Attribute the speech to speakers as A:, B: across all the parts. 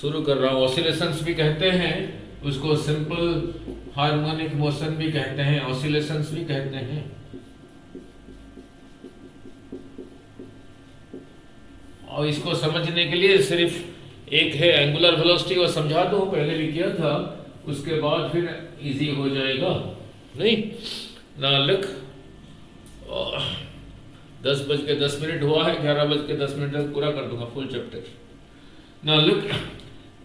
A: शुरू कर रहा हूँ। ऑसिलेशंस भी कहते हैं उसको, सिंपल हार्मोनिक मोशन भी कहते हैं, ऑसिलेशंस भी कहते हैं। और इसको समझने के लिए सिर्फ एक है एंगुलर वेलोसिटी, वो समझा दो, पहले भी किया था, उसके बाद फिर इजी हो जाएगा। नहीं ना लिख, 10:10 हुआ है, 11:10 तक पूरा कर दूंगा फुल चैप्टर। ना लुक,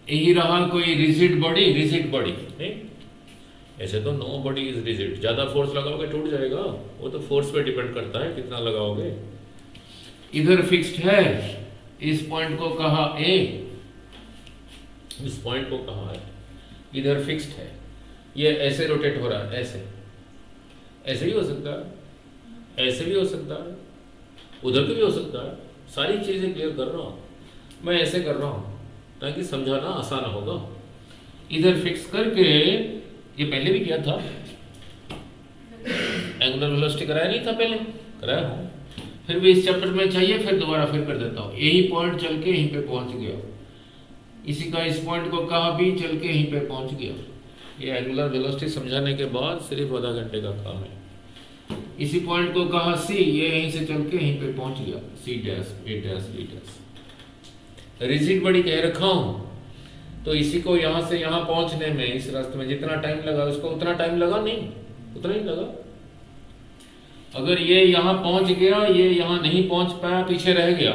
A: यही रहा कोई रिजिड बॉडी, रिजिड बॉडी नहीं, ऐसे तो नो बॉडी इज रिजिड। ज्यादा फोर्स लगाओगे टूट जाएगा, वो तो फोर्स पे डिपेंड करता है कितना लगाओगे। इधर फिक्स्ड है, इस पॉइंट को कहा ए, इस पॉइंट को कहा है, इधर फिक्स्ड है, ये ऐसे रोटेट हो रहा है, ऐसे ऐसे भी हो सकता है, ऐसे भी हो सकता है, उधर भी हो सकता है। सारी चीजें क्लियर कर रहा हूं मैं, ऐसे कर रहा हूं ताकि समझाना आसान होगा। इधर फिक्स करके, ये पहले भी किया था, एंगुलर वेलोसिटी कराया नहीं था पहले, कराया हूं, फिर भी इस चैप्टर में चाहिए, फिर दोबारा फिर कर देता हूं। यही पॉइंट चल के यहीं पे पहुंच गया, इसी का इस पॉइंट को कहा भी, चल के यहीं पे पहुंच गया। ये एंगुलर वेलोसिटी समझाने के बाद सिर्फ आधा घंटे का काम है। इसी पॉइंट को कहा सी, ये यहीं से चल के यहीं पे पहुंच गया, C dash, A dash, B dash. Rigid body कह रखा हूं, तो इसी को यहां से यहां पहुंचने में, इस रास्ते में जितना टाइम लगा उसको उतना टाइम लगा नहीं, उतना ही लगा। अगर ये यहां पहुंच गया, ये यहां नहीं पहुंच पाया, पीछे रह गया,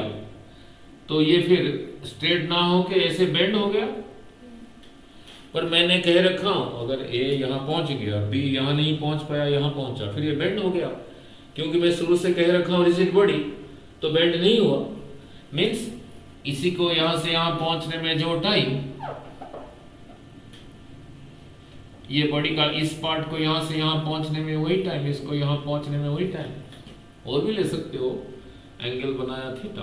A: तो ये फिर स्ट्रेट ना होके ऐसे बेंड हो गया। पर मैंने कह रखा हूं, अगर ए यहां पहुंच गया, बी यहां नहीं पहुंच पाया, यहां पहुंचा, फिर ये बेंड हो गया, क्योंकि मैं शुरू से कह रखा हूं रिजिड बॉडी, तो बेंड नहीं हुआ। मीन्स इसी को यहां से यहां पहुंचने में जो टाइम, ये बॉडी का इस पार्ट को यहां से यहां पहुंचने में वही टाइम, इसको यहां पहुंचने में वही टाइम, और भी ले सकते हो। एंगल बनाया थीटा,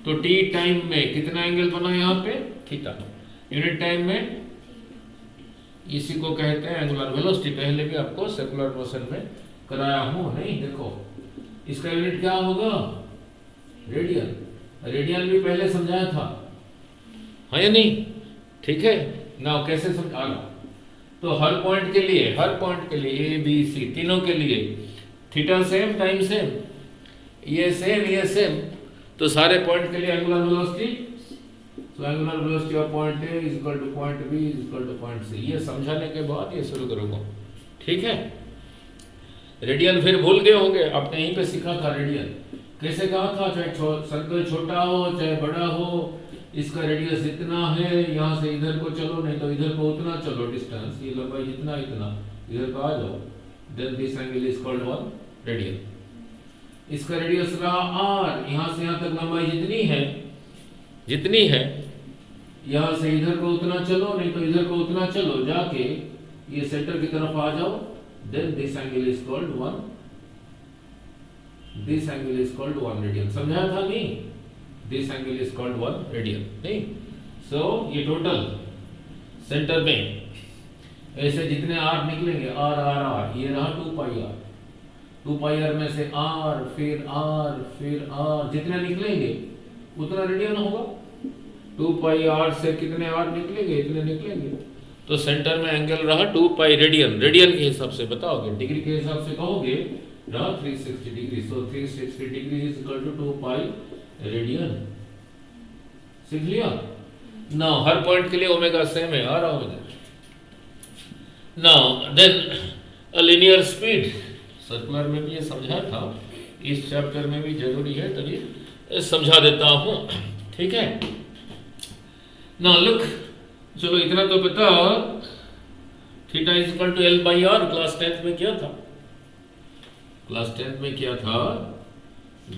A: तो टी टाइम में कितना एंगल बना यहां पे, थीटा। यूनिट टाइम में इसी को कहते हैं एंगुलर वेलोसिटी। पहले भी आपको सर्कुलर मोशन में कराया हूं, नहीं देखो, इसका यूनिट क्या होगा, रेडियन। रेडियन भी पहले समझाया था, हाँ या नहीं, ठीक है ना, कैसे समझा। तो हर पॉइंट के लिए, हर पॉइंट के लिए, ए बी सी तीनों के लिए थीटा सेम, टाइम सेम, ये सेम, ये सेम, तो सारे पॉइंट के लिए angular velocity, so angular velocity of point A is equal to point B is equal to point C। ये समझाने के बाद ये शुरू करूँगा, ठीक है। रेडियन फिर भूल गए होंगे, आपने यहीं पे सीखा था रेडियन कैसे कहा था, चाहे सर्कल छोटा हो चाहे बड़ा हो, इसका रेडियस इतना है, यहाँ से इधर को चलो, नहीं तो इधर को उतना चलो, डिस्टेंस ये लंबाई जितना इतना, इधर को आ जाओ, then this angle is called 1 radian. इसका रेडियस रहा r, यहाँ से यहाँ तक लंबाई जितनी है, जितनी है, यहां से इधर को उतना चलो, नहीं तो इधर को उतना चलो, जाके ये सेंटर की तरफ आ जाओ, then this angle is called 1, this angle is called 1 radian. समझाया था नहीं, this angle is called 1 radian, नहीं। सो ये टोटल सेंटर में ऐसे जितने r निकलेंगे, r r r, ये रहा 2 पाई r, 2 पाई r में से r, फिर r, फिर r, जितने निकलेंगे उतना रेडियन होगा। 2 पाई r से कितने r निकलेंगे, इतने निकलेंगे, तो सेंटर में एंगल रहा 2 पाई रेडियन। रेडियन के हिसाब से बताओगे, डिग्री के हिसाब से कहोगे, रहा 360 degree, so 360 degree is equal to 2 pi radian. सीख लिया ना, हर पॉइंट के लिए ओमेगा सेम है, आ रहा omega. Now then a linear speed, circular में भी ये समझा था, इस चैप्टर में भी जरूरी है, तभी समझा देता हूं, ठीक है ना। लुक, चलो इतना तो पता, theta is equal to L by R, class 10th में किया था, क्लास 10th में किया था।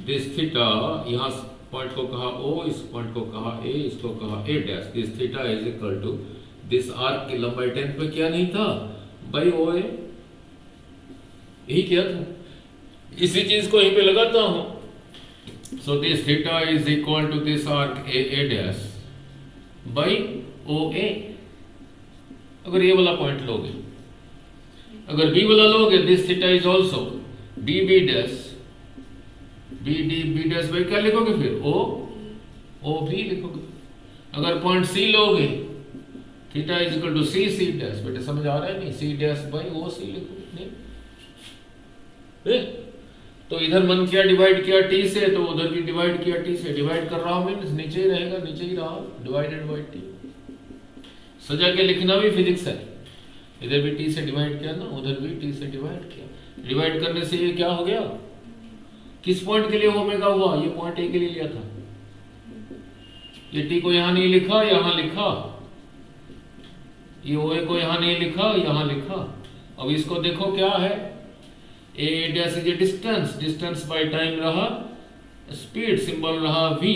A: दिस थीटा, यहाँ पॉइंट को कहा O, इस पॉइंट को कहा A, इसको कहा A dash, this theta is equal to this arc की लंबाई 10th में क्या नहीं था, बाई OA, यही किया था। इसी चीज को यहीं पे लगाता हूं, so this theta is equal to this arc A dash by OA। अगर ये वाला पॉइंट लोगे, अगर B वाला लोगे, this theta is also DB dash, B dash by क्या लिखोगे फिर, OB लिखोगे। अगर पॉइंट सी लोगे, theta is equal to C C dash, बेटे समझ आ रहा है नहीं? सी डैश बाई ओ सी लिखो नहीं? तो इधर मन किया डिवाइड किया टी से, तो उधर भी डिवाइड किया टी से। डिवाइड कर रहा हूं मीन्स नीचे ही रहेगा, नीचे ही रहा, डिवाइडेड बाई टी। सजा के लिखना भी फिजिक्स है। इधर भी टी से डिवाइड किया ना, उधर भी टी से डिवाइड किया। डिवाइड करने से ये क्या हो गया? किस पॉइंट के लिए ओमेगा हुआ? ये पॉइंट ए के लिए लिया था। ये टी को यहां नहीं लिखा, यहां लिखा। ये ओए को यहां नहीं लिखा, यहां लिखा। अब इसको देखो क्या है, A dash is a distance, distance by time रहा, स्पीड सिंबल रहा v,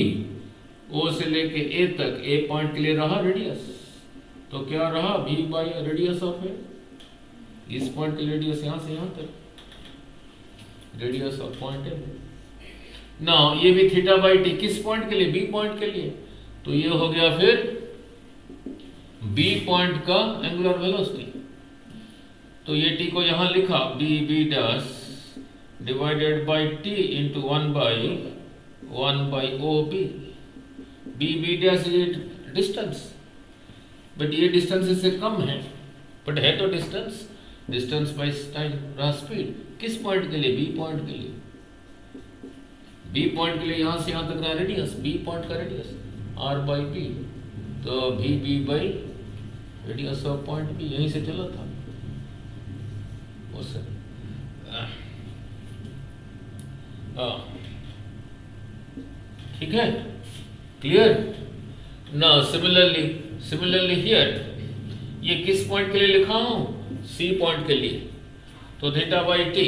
A: ओ से लेके ए तक, ए पॉइंट के लिए रहा रेडियस, तो क्या रहा v बाय रेडियस ऑफ ए। इस पॉइंट के रेडियस यहां से यहां तक, रेडियस ऑफ पॉइंट ए। ना ये भी थीटा बाई टी, किस पॉइंट के लिए? बी पॉइंट के लिए। तो ये हो गया फिर बी पॉइंट का एंगुलर वेलोसिटी। तो ये टी को यहां लिखा B B dash divided by T into 1 by O B. B B dash is distance, but ये डिस्टेंस इससे कम है, बट है तो डिस्टेंस। डिस्टेंस बाई टाइम रहा स्पीड, किस पॉइंट के लिए? बी पॉइंट के लिए। बी पॉइंट के लिए यहां से यहां तक रहा रेडियस, बी पॉइंट का रेडियस आर बाई बी, तो भी B by radius of point B, यहीं से चला था उससे। ठीक है, क्लियर ना? सिमिलरली हियर, ये किस पॉइंट के लिए लिखा हूं? सी पॉइंट के लिए। तो theta by T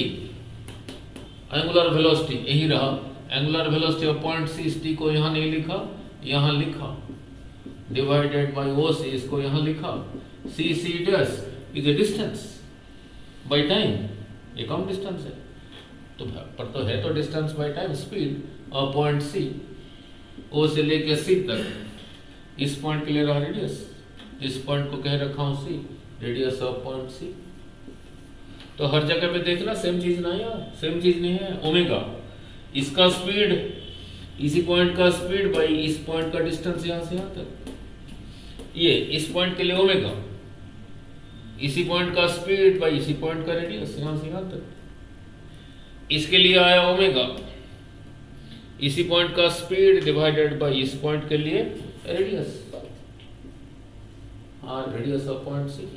A: angular velocity यही रहा, angular velocity of point C. T को यहां नहीं लिखा, यहां लिखा, डिवाइडेड बाई ओ सी, इसको यहां लिखा। C C dash is a distance by time, ये कम डिस्टेंस है, तो पर तो है तो distance by time, speed of point C, O से लेकर सी तक। इस पॉइंट के लिए रहा रेडियस, इस पॉइंट को कह रखा हूं सी, रेडियस ऑफ पॉइंट सी। तो हर जगह पे देखना सेम चीज ना यार, सेम चीज नहीं है। ओमेगा इसका स्पीड, इसी पॉइंट का स्पीड बाई इस पॉइंट का डिस्टेंस यहां से यहां तक। ये इस पॉइंट के लिए ओमेगा, इसी पॉइंट का स्पीड बाई इसी पॉइंट का रेडियस यहां से यहां तक। इसके लिए आया ओमेगा, इसी पॉइंट का स्पीड डिवाइडेड बाई इस पॉइंट के लिए radius, R radius of point C.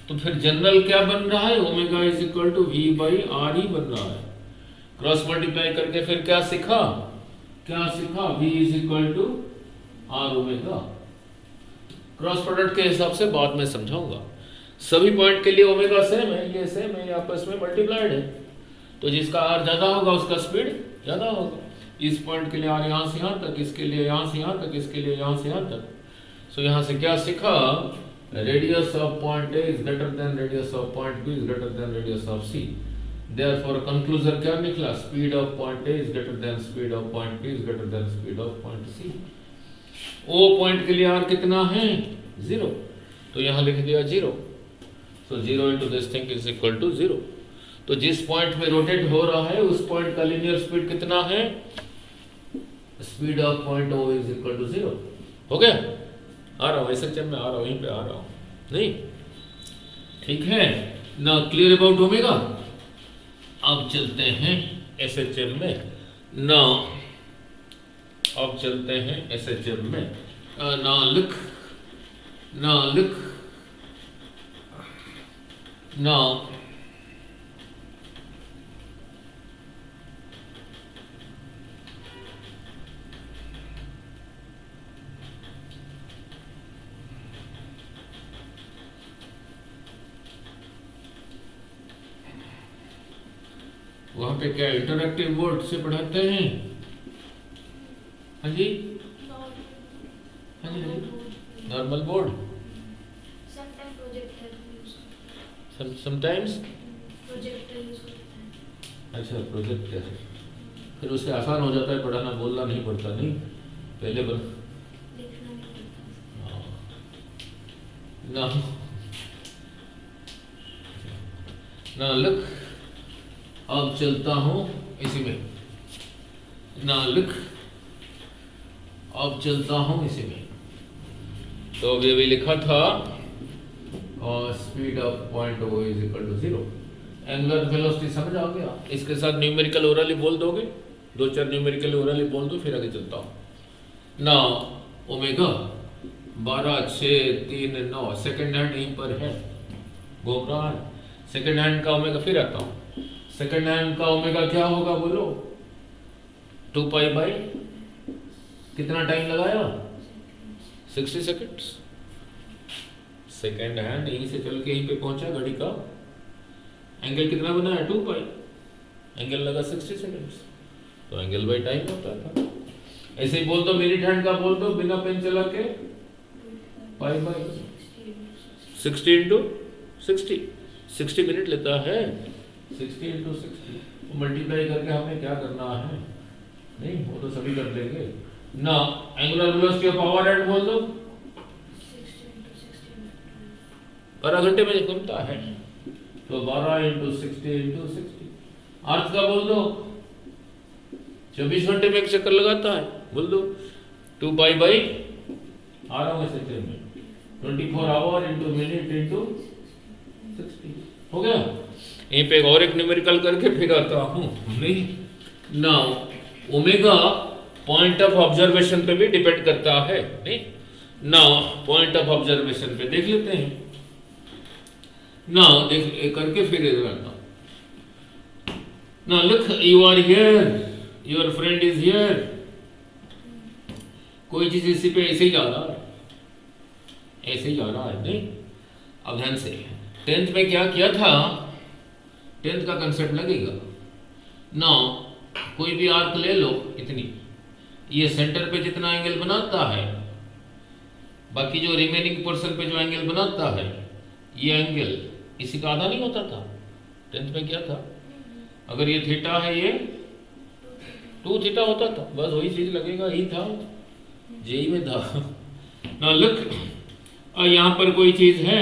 A: तो फिर जनरल क्या बन रहा है? Omega is equal to V by R ही बन रहा है। क्रॉस मल्टीप्लाई करके फिर क्या सीखा? v is equal to R omega. Cross product के हिसाब से बाद में समझाऊंगा। सभी पॉइंट के लिए ओमेगा सेम है, ये सेम है, आपस में मल्टीप्लाइड है, तो जिसका आर ज्यादा होगा उसका स्पीड ज्यादा होगा। इस पॉइंट के लिए आर यहां से यहां तक, इसके लिए यहां से यहां तक, इसके लिए यहां से यहां तक। सो यहां से क्या सीखा? Radius of point A is greater than radius of point B is greater than radius of C. Therefore conclusion क्या निकला? Speed of point A is greater than speed of point B is greater than speed of point C. O point के लिए are कितना है? 0, तो यहां लिख दिया 0। सो 0 into this thing is equal to 0। तो जिस पॉइंट में रोटेट हो रहा है उस पॉइंट का लीनियर स्पीड कितना है? Speed of point O is equal to 0। हो गया? आ रहा हूँ SHM में, आ रहा हूँ, यहीं पे आ रहा हूँ, नहीं? ठीक है ना? Clear about omega. अब चलते हैं SHM में ना, अब चलते हैं SHM में। ना लिख ना वहां पे क्या इंटरएक्टिव बोर्ड से पढ़ाते हैं? हाँ जी, हाँ जी, नॉर्मल बोर्ड, समटाइम्स अच्छा प्रोजेक्टर। फिर उससे आसान हो जाता है पढ़ाना, बोलना नहीं पड़ता, नहीं? पहले ना लिख। अब चलता हूं इसी में, ना लिख। अब चलता हूं इसी में। तो अभी अभी लिखा था speed of point O is equal to 0। Angular velocity समझ आ गया। इसके साथ न्यूमेरिकल ओरली बोल दोगे, 2-4 न्यूमेरिकल ओरली बोल दो, फिर आगे चलता हूँ ना। ओमेगा 12, 6, 3, 9 सेकेंड हैंड यहीं पर है, घूम रहा है। सेकेंड हैंड का ओमेगा, फिर आता हूँ, सेकेंड हैंड का ओमेगा क्या होगा बोलो? 2 पाई बाई कितना टाइम लगाया? 60 सेकेंड्स। सेकेंड हैंड यहीं से चल के यहीं पे पहुंचा, घड़ी का एंगल कितना बनाया? 2 पाई, एंगल लगा 60 सेकेंड्स, तो एंगल बाई टाइम होता था। ऐसे ही बोल दो, मिनट हैंड का बोल दो बिना पेन चला के, पाई बाई 60 इंटू 60, 60 मिनट लेता है। 60 इंटू 60 मल्टीप्लाई करके हमें क्या करना है? नहीं, वो तो सभी कर लेंगे ना। Angular velocity of power head बोल दो, 12 घंटे में घूमता है, तो 12 इंटू 60 इंटू 60। अर्थ का बोल दो, 24 घंटे में एक चक्कर लगाता है, बोल दो 2 पाई बाई, आ रहा हूँ सेकंड में, 24 आवर इंटू मिनट इंटू 60। हो गया। यहीं पे और एक न्यूमेरिकल करके फिर आता हूँ। नहीं ना, ओमेगा पॉइंट ऑफ ऑब्जर्वेशन पे भी डिपेंड करता है। नहीं ना, पॉइंट ऑफ ऑब्जर्वेशन पे देख लेते हैं ना, देख करके फिर इधर आता हूँ ना। Look, you are here, your friend is here. कोई चीज इसी पे ऐसे ही जा रहा है, ऐसे ही जा रहा है। नहीं, अब ध्यान से, 10th में क्या किया था? 10th का कंसेप्ट लगेगा ना। कोई भी आर्क ले लो इतनी, ये सेंटर पे जितना एंगल बनाता है, बाकी जो रिमेनिंग पोर्शन पे जो एंगल बनाता है, ये एंगल इसी का आधा नहीं होता था? 10th में क्या था? अगर ये थीटा है, ये 2 थीटा होता था, बस वही चीज लगेगा, ही था, जेई में था ना। लुक, यहाँ पर कोई चीज है,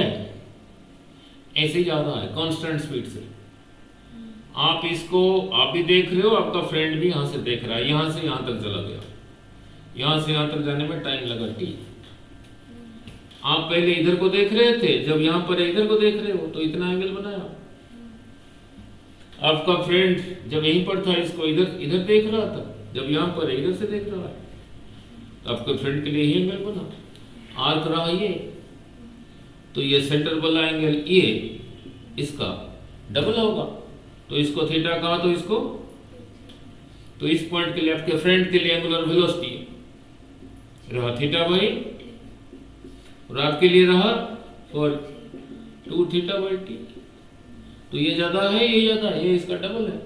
A: ऐसे ही जा रहा है कांस्टेंट स्पीड से। आप इसको, आप भी देख रहे हो, आपका फ्रेंड भी यहाँ से देख रहा है, यहाँ से यहाँ तक चला गया, यहाँ से यहाँ तक जाने में टाइम लगा T। आप पहले इधर को देख रहे थे, जब यहाँ पर इधर को देख रहे हो तो इतना एंगल बनाया। आपका फ्रेंड जब यहीं पर था, इसको इधर इधर देख रहा था, जब यहाँ पर इधर से देख रहा है, तो आपके फ्रेंड के लिए ही एंगल बना। आर्क रहा ये, तो ये सेंटर वाला एंगल ये इसका डबल होगा, तो इसको थीटा कहा, तो इसको, तो इस पॉइंट के लिए आपके फ्रेंड के लिए एंगुलर वेलोसिटी रहा थीटा बाई, और आपके लिए रहा और 2 थीटा बाई T। तो ये ज्यादा है, ये ज्यादा है, ये इसका डबल है।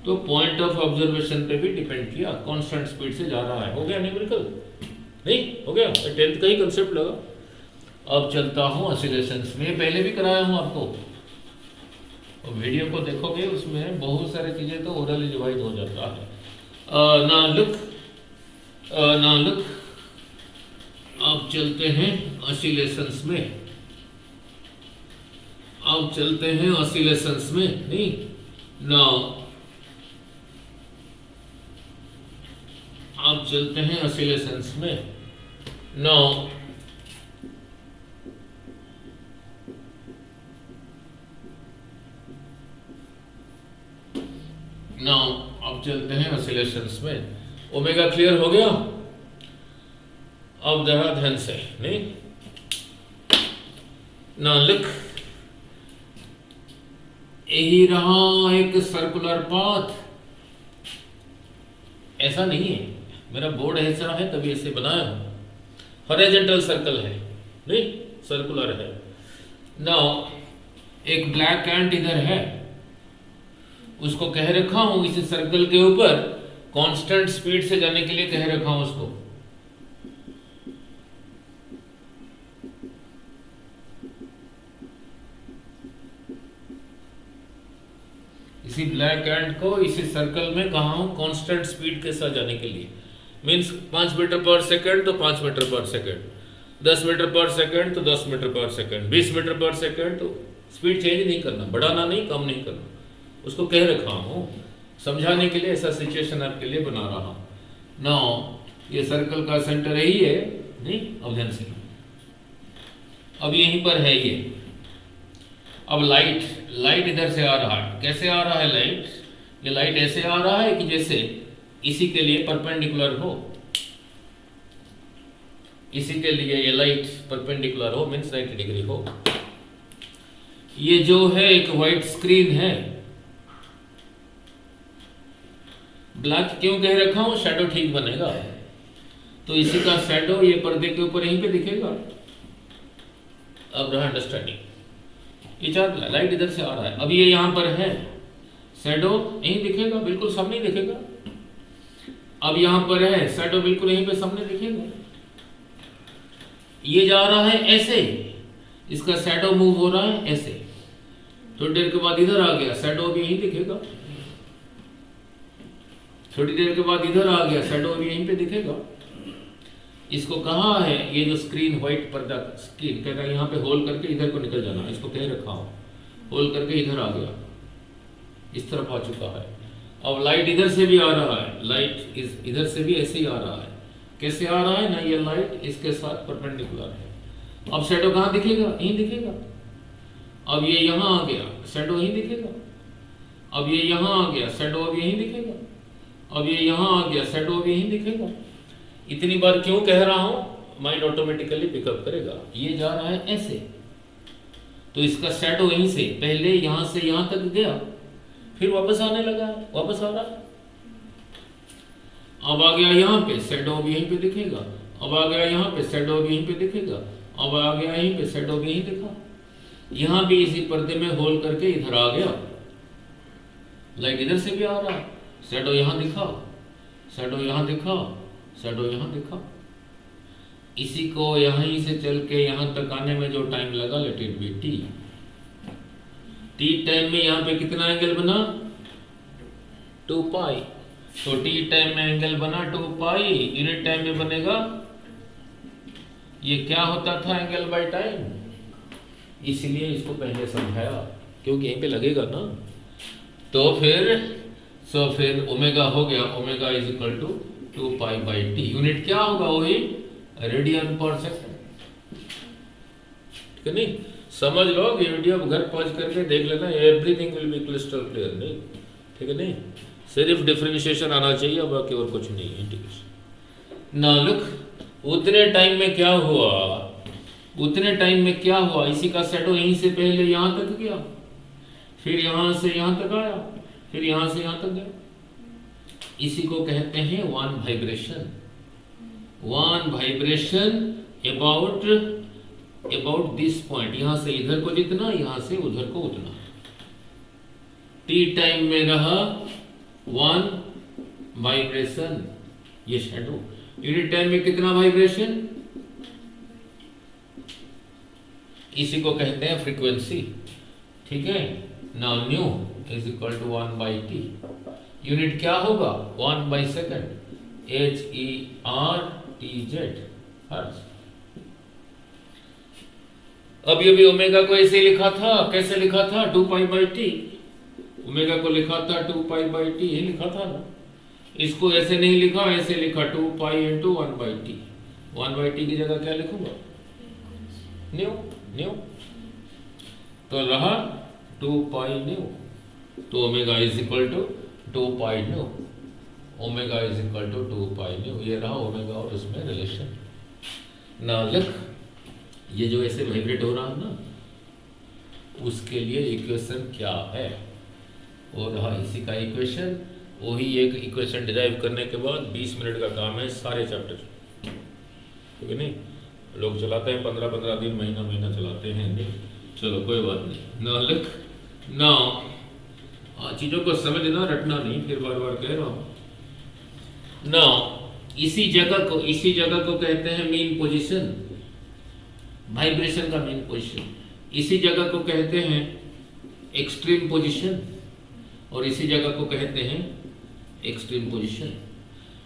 A: तो पॉइंट ऑफ ऑब्जर्वेशन पे भी डिपेंड किया, कांस्टेंट स्पीड से जा रहा है। हो गया न्यूमेरिकल? नहीं हो गया, 10th का ही कंसेप्ट लगा। अब चलता हूँ ऑसिलेशंस में, पहले भी कराया हूँ आपको, और वीडियो को देखोगे उसमें बहुत सारी चीजें तो ओरली रिवाइज हो जाता है। ना लुक, अब चलते हैं ऑसिलेशंस में, अब चलते हैं ऑसिलेशंस में। नहीं ना, अब चलते हैं ऑसिलेशंस में। नाउ अब चलते हैं ऑसिलेशंस में। ओमेगा क्लियर हो गया? अब जरा ध्यान से, नहीं ना, लिख, यही रहा एक सर्कुलर पाथ। ऐसा नहीं है, मेरा बोर्ड ऐसा है तभी ऐसे बनाया हूं, हॉरिजॉन्टल सर्कल है, नहीं सर्कुलर है। नाउ एक ब्लैक एंट इधर है, उसको कह रखा हूं इस सर्कल के ऊपर कांस्टेंट स्पीड से जाने के लिए कह रखा हूं उसको। इसी ब्लैक एंट को इसी सर्कल में कहा हूं कांस्टेंट स्पीड के साथ जाने के लिए। मीन्स 5 मीटर पर सेकंड तो 5 मीटर पर सेकंड, 10 मीटर पर सेकंड तो 10 मीटर पर सेकंड, 20 मीटर पर सेकंड। तो स्पीड चेंज नहीं करना, बढ़ाना नहीं, कम नहीं करना, उसको कह रखा हूं समझाने के लिए, ऐसा सिचुएशन आपके लिए बना रहा हूं। नाउ ये सर्कल का सेंटर यही है, नहीं अब ध्यान से अब यहीं पर है ये। अब लाइट इधर से आ रहा है। कैसे आ रहा है लाइट? ये लाइट ऐसे आ रहा है कि जैसे इसी के लिए परपेंडिकुलर हो, इसी के लिए ये लाइट परपेंडिकुलर हो, मीन्स 90 डिग्री हो। ये जो है एक व्हाइट स्क्रीन है। ब्लैक क्यों कह रखा हूं? शैडो ठीक बनेगा। तो इसी का शैडो ये पर्दे के ऊपर यहीं पे दिखेगा। अब रहा अंडरस्टैंडिंग। ये चार लाइट इधर से आ रहा है, अब ये यहां पर है, शैडो यहीं दिखेगा, बिल्कुल सामने दिखेगा। अब यहां पर है, शैडो बिल्कुल यहीं पे सामने दिखेगा। ये जा रहा है ऐसे, इसका शैडो मूव हो रहा है ऐसे। थोड़ी देर के बाद इधर आ गया, शैडो भी यहीं दिखेगा। थोड़ी देर के बाद इधर आ गया, शैडो भी यहीं पे दिखेगा। इसको कहा है, ये जो स्क्रीन व्हाइट पर्दा स्क्रीन कहता है यहाँ पे होल करके इधर को निकल जाना, इसको कह रखा हूं, होल करके इधर आ गया, इस तरफ आ चुका है। अब लाइट इधर से भी आ रहा है, लाइट इधर से भी ऐसे ही आ रहा है। कैसे आ रहा है ना, ये लाइट इसके साथ परपेंडिकुलर है। अब शैडो कहाँ दिखेगा? यहीं दिखेगा। अब ये यहाँ आ गया, शैडो यहीं दिखेगा। अब ये यहाँ आ गया, शैडो अब यहीं दिखेगा। अब ये यहाँ आ गया, शैडो अब यहीं दिखेगा। इतनी बार क्यों कह रहा हूं? माइंड ऑटोमेटिकली पिकअप करेगा। ये जा रहा है ऐसे, तो इसका शैडो यहीं से पहले यहां से यहां तक गया, फिर वापस आने लगा, वापस आ रहा है। अब आ गया यहाँ पे, शैडो भी यहीं पे दिखेगा। अब आ गया यहाँ पे, शैडो भी यहीं पे दिखेगा। अब आ गया यहीं पे, शैडो भी यहीं दिखा। यहाँ भी इसी पर्दे में होल करके इधर आ गया, लाइट इधर से भी आ रहा है, शैडो यहाँ दिखा, शैडो यहाँ दिखा, शैडो यहाँ दिखा। इसी को यहीं से चल के यहाँ तक आने में जो टाइम लगा, let it be T. T time में यहाँ पे कितना एंगल बना? 2 पाई। तो टी टाइम में एंगल बना 2 पाई, यूनिट टाइम में बनेगा, ये क्या होता था एंगल बाय टाइम। इसलिए इसको पहले समझाया, क्योंकि यहीं पे लगेगा ना। तो फिर ओमेगा हो गया, omega is equal to 2 pi by T. Unit क्या होगा? वही रेडियन पर सेकंड। ठीक है नहीं? समझ लो, ये वीडियो घर पहुंच करके देख लेना, everything will be crystal clear. नहीं, ठीक है नहीं? सिर्फ डिफरेंशिएशन आना चाहिए, बाकी और कुछ नहीं है। ठीक है ना? लुक, उतने टाइम में क्या हुआ, उतने टाइम में क्या हुआ, इसी का शैडो यहीं से पहले यहां तक गया, फिर यहां से यहां तक आया, फिर यहां से यहां तक गया। इसी को कहते हैं one vibration. One vibration about this point, यहां से इधर को जितना, यहां से उधर को उतना। टी टाइम में रहा वन वाइब्रेशन, ये शैडो। यूनिट टाइम में कितना वाइब्रेशन? इसी को कहते हैं फ्रीक्वेंसी। ठीक है ना? Nu is equal to 1 by T. Unit क्या होगा? 1 बाई सेकेंड, HERTZ, हर्ट्ज। अब ये भी ओमेगा को ऐसे लिखा था, कैसे लिखा था? 2 पाई बाई टी। ओमेगा को लिखा था 2 पाई बाई टी, ये लिखा था ना। इसको ऐसे नहीं लिखा, ऐसे लिखा 2 pi into 1 by T. 1 by T की जगह क्या लिखूंगा? न्यू। तो रहा 2 पाई न्यू। तो omega is equal to 2 pi nu. Omega is equal to 2 pi nu. ये रहा ओमेगा और उसमें रिलेशन। ना लिख, ये जो ऐसे वाइब्रेट हो रहा है ना, उसके लिए इक्वेशन क्या है? वो रहा इसी का इक्वेशन। वही एक इक्वेशन डिराइव करने के बाद 20 मिनट का काम है, सारे चैप्टर। ठीक है नहीं? लोग चलाते हैं 15-15 दिन, महीना चलाते हैं। नहीं, चलो कोई बात नहीं। ना लिख ना, चीज़ों को समझना, रटना नहीं, फिर बार बार कह रहा हूँ ना। इसी जगह को कहते हैं मीन पोजीशन, वाइब्रेशन का मीन पोजीशन। इसी जगह को कहते हैं एक्सट्रीम पोजीशन, और इसी जगह को कहते हैं एक्सट्रीम पोजीशन।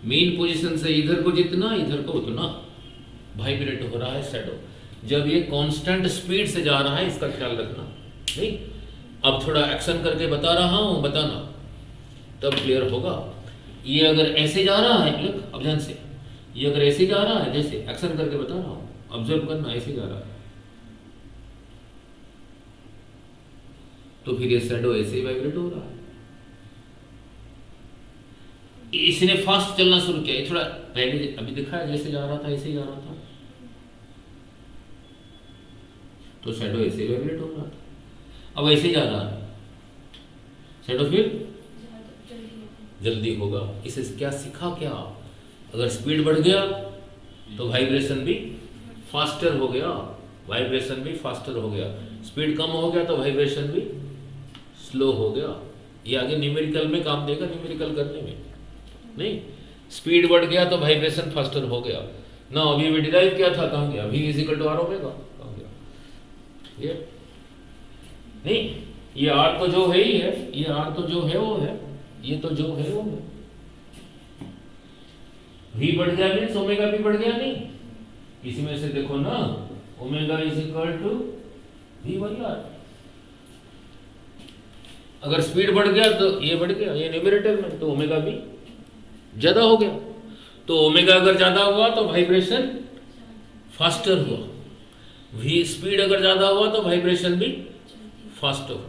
A: मीन पोजीशन से इधर को जितना, इधर को उतना वाइब्रेट हो रहा है शैडो। जब ये कांस्टेंट स्पीड से जा रहा है, इसका ख्याल रखना। नहीं, अब थोड़ा एक्शन करके बता रहा हूं, बताना, तब क्लियर होगा। ये अगर ऐसे जा रहा है, लुक अब ध्यान से, ये अगर ऐसे जा रहा है, जैसे एक्शन करके बता रहा हूं, ऑब्जर्व करना, ऐसे जा रहा है, तो फिर ये शैडो ऐसे ही वाइब्रेट हो रहा है। इसने फास्ट चलना शुरू किया, थोड़ा पहले अभी दिखा है जैसे जा रहा था ऐसे ही जा रहा था, तो शैडो ऐसे ही वाइब्रेट हो रहा था। अब ऐसे ही जा रहा है शैडो, फिर जल्दी होगा। इसे क्या सीखा क्या? अगर स्पीड बढ़ गया तो वाइब्रेशन भी फास्टर हो गया, वाइब्रेशन भी फास्टर हो गया। स्पीड कम हो गया तो वाइब्रेशन भी स्लो हो गया। ये आगे न्यूमेरिकल में काम देगा, न्यूमेरिकल करने में नहीं। स्पीड बढ़ गया तो वाइब्रेशन फास्टर हो गया ना। अभी भी डिराइव किया था, कहाँ गया? v is equal to R omega, कहाँ गया? ये नहीं, ये आर तो जो है ही है, ये आर तो जो है वो है, ये तो जो है वो है। v बढ़ गया मीन्स ओमेगा भी बढ़ गया नहीं। इसी में से देखो ना, omega is equal to v by आर। अगर स्पीड बढ़ गया तो ये बढ़ गया, ये न्यूमरेटर में, तो ओमेगा भी ज्यादा हो गया। तो ओमेगा अगर ज्यादा हुआ तो वाइब्रेशन फास्टर हुआ, v स्पीड अगर ज्यादा हुआ तो वाइब्रेशन भी फास्टर हुआ।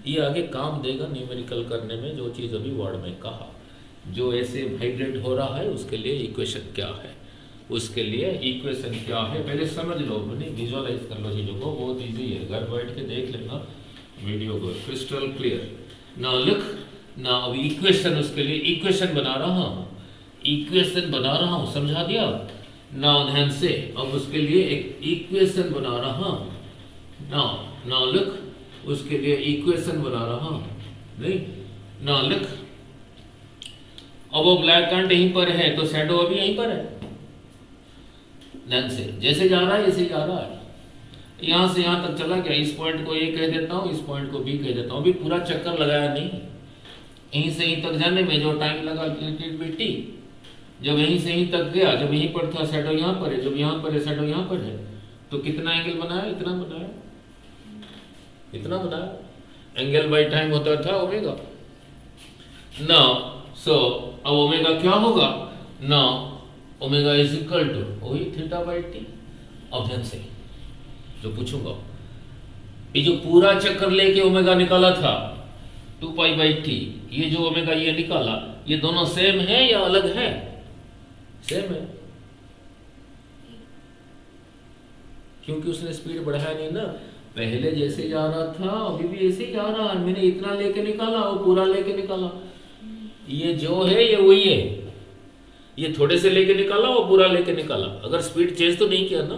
A: ये आगे काम देगा न्यूमेरिकल करने में, जो चीज अभी वर्ड में कहा। जो ऐसे वाइब्रेट हो रहा है उसके लिए इक्वेशन क्या है, उसके लिए इक्वेशन क्या है पहले समझ लो, नहीं विजुअलाइज कर लो चीजों को। बहुत इजी है, घर बैठ के देख लेना वीडियो को, क्रिस्टल क्लियर। ना लिख ना, अब इक्वेशन, उसके लिए इक्वेशन बना रहा हूँ, इक्वेशन बना रहा हूँ, समझा दिया ना ध्यान से। अब उसके लिए एक इक्वेशन बना रहा हूँ ना, ना लिख, उसके लिए इक्वेशन बना रहा हूँ, नहीं ना लिख। अब वो ब्लैक कांट यहीं पर है तो शैडो अभी यहीं पर है, ध्यान से। जैसे जा रहा है ऐसे जा रहा है, यहाँ से यहाँ तक चला गया। इस पॉइंट को ए कह देता हूँ, इस पॉइंट को बी कह देता हूँ। अभी पूरा चक्कर लगाया नहीं, यहीं से यहीं तक जाने में जो टाइम लगा टी, जब यहीं से यहीं तक गया, जब यहीं पर था शैडो यहाँ पर है, जब यहाँ पर है शैडो यहाँ पर है, तो कितना एंगल बनाया? इतना बनाया, इतना बनाया। एंगल बाई टाइम होता था ओमेगा ना। सो अब ओमेगा क्या होगा ना, ओमेगा इज इक्वल टू वही थीटा बाई टी। अब ध्यान से जो पूछूंगा, ये जो पूरा चक्कर लेके ओमेगा निकाला था 2 पाई बाई टी, ये जो ओमेगा ये निकाला, ये दोनों सेम है या अलग है? सेम है, क्योंकि उसने स्पीड बढ़ाया नहीं ना। पहले जैसे जा रहा था अभी भी ऐसे ही जा रहा है। मैंने इतना लेके निकाला, वो पूरा लेके निकाला। ये जो है ये वही है, ये थोड़े से लेके निकाला, वो पूरा लेके निकाला। अगर स्पीड चेंज तो नहीं किया ना,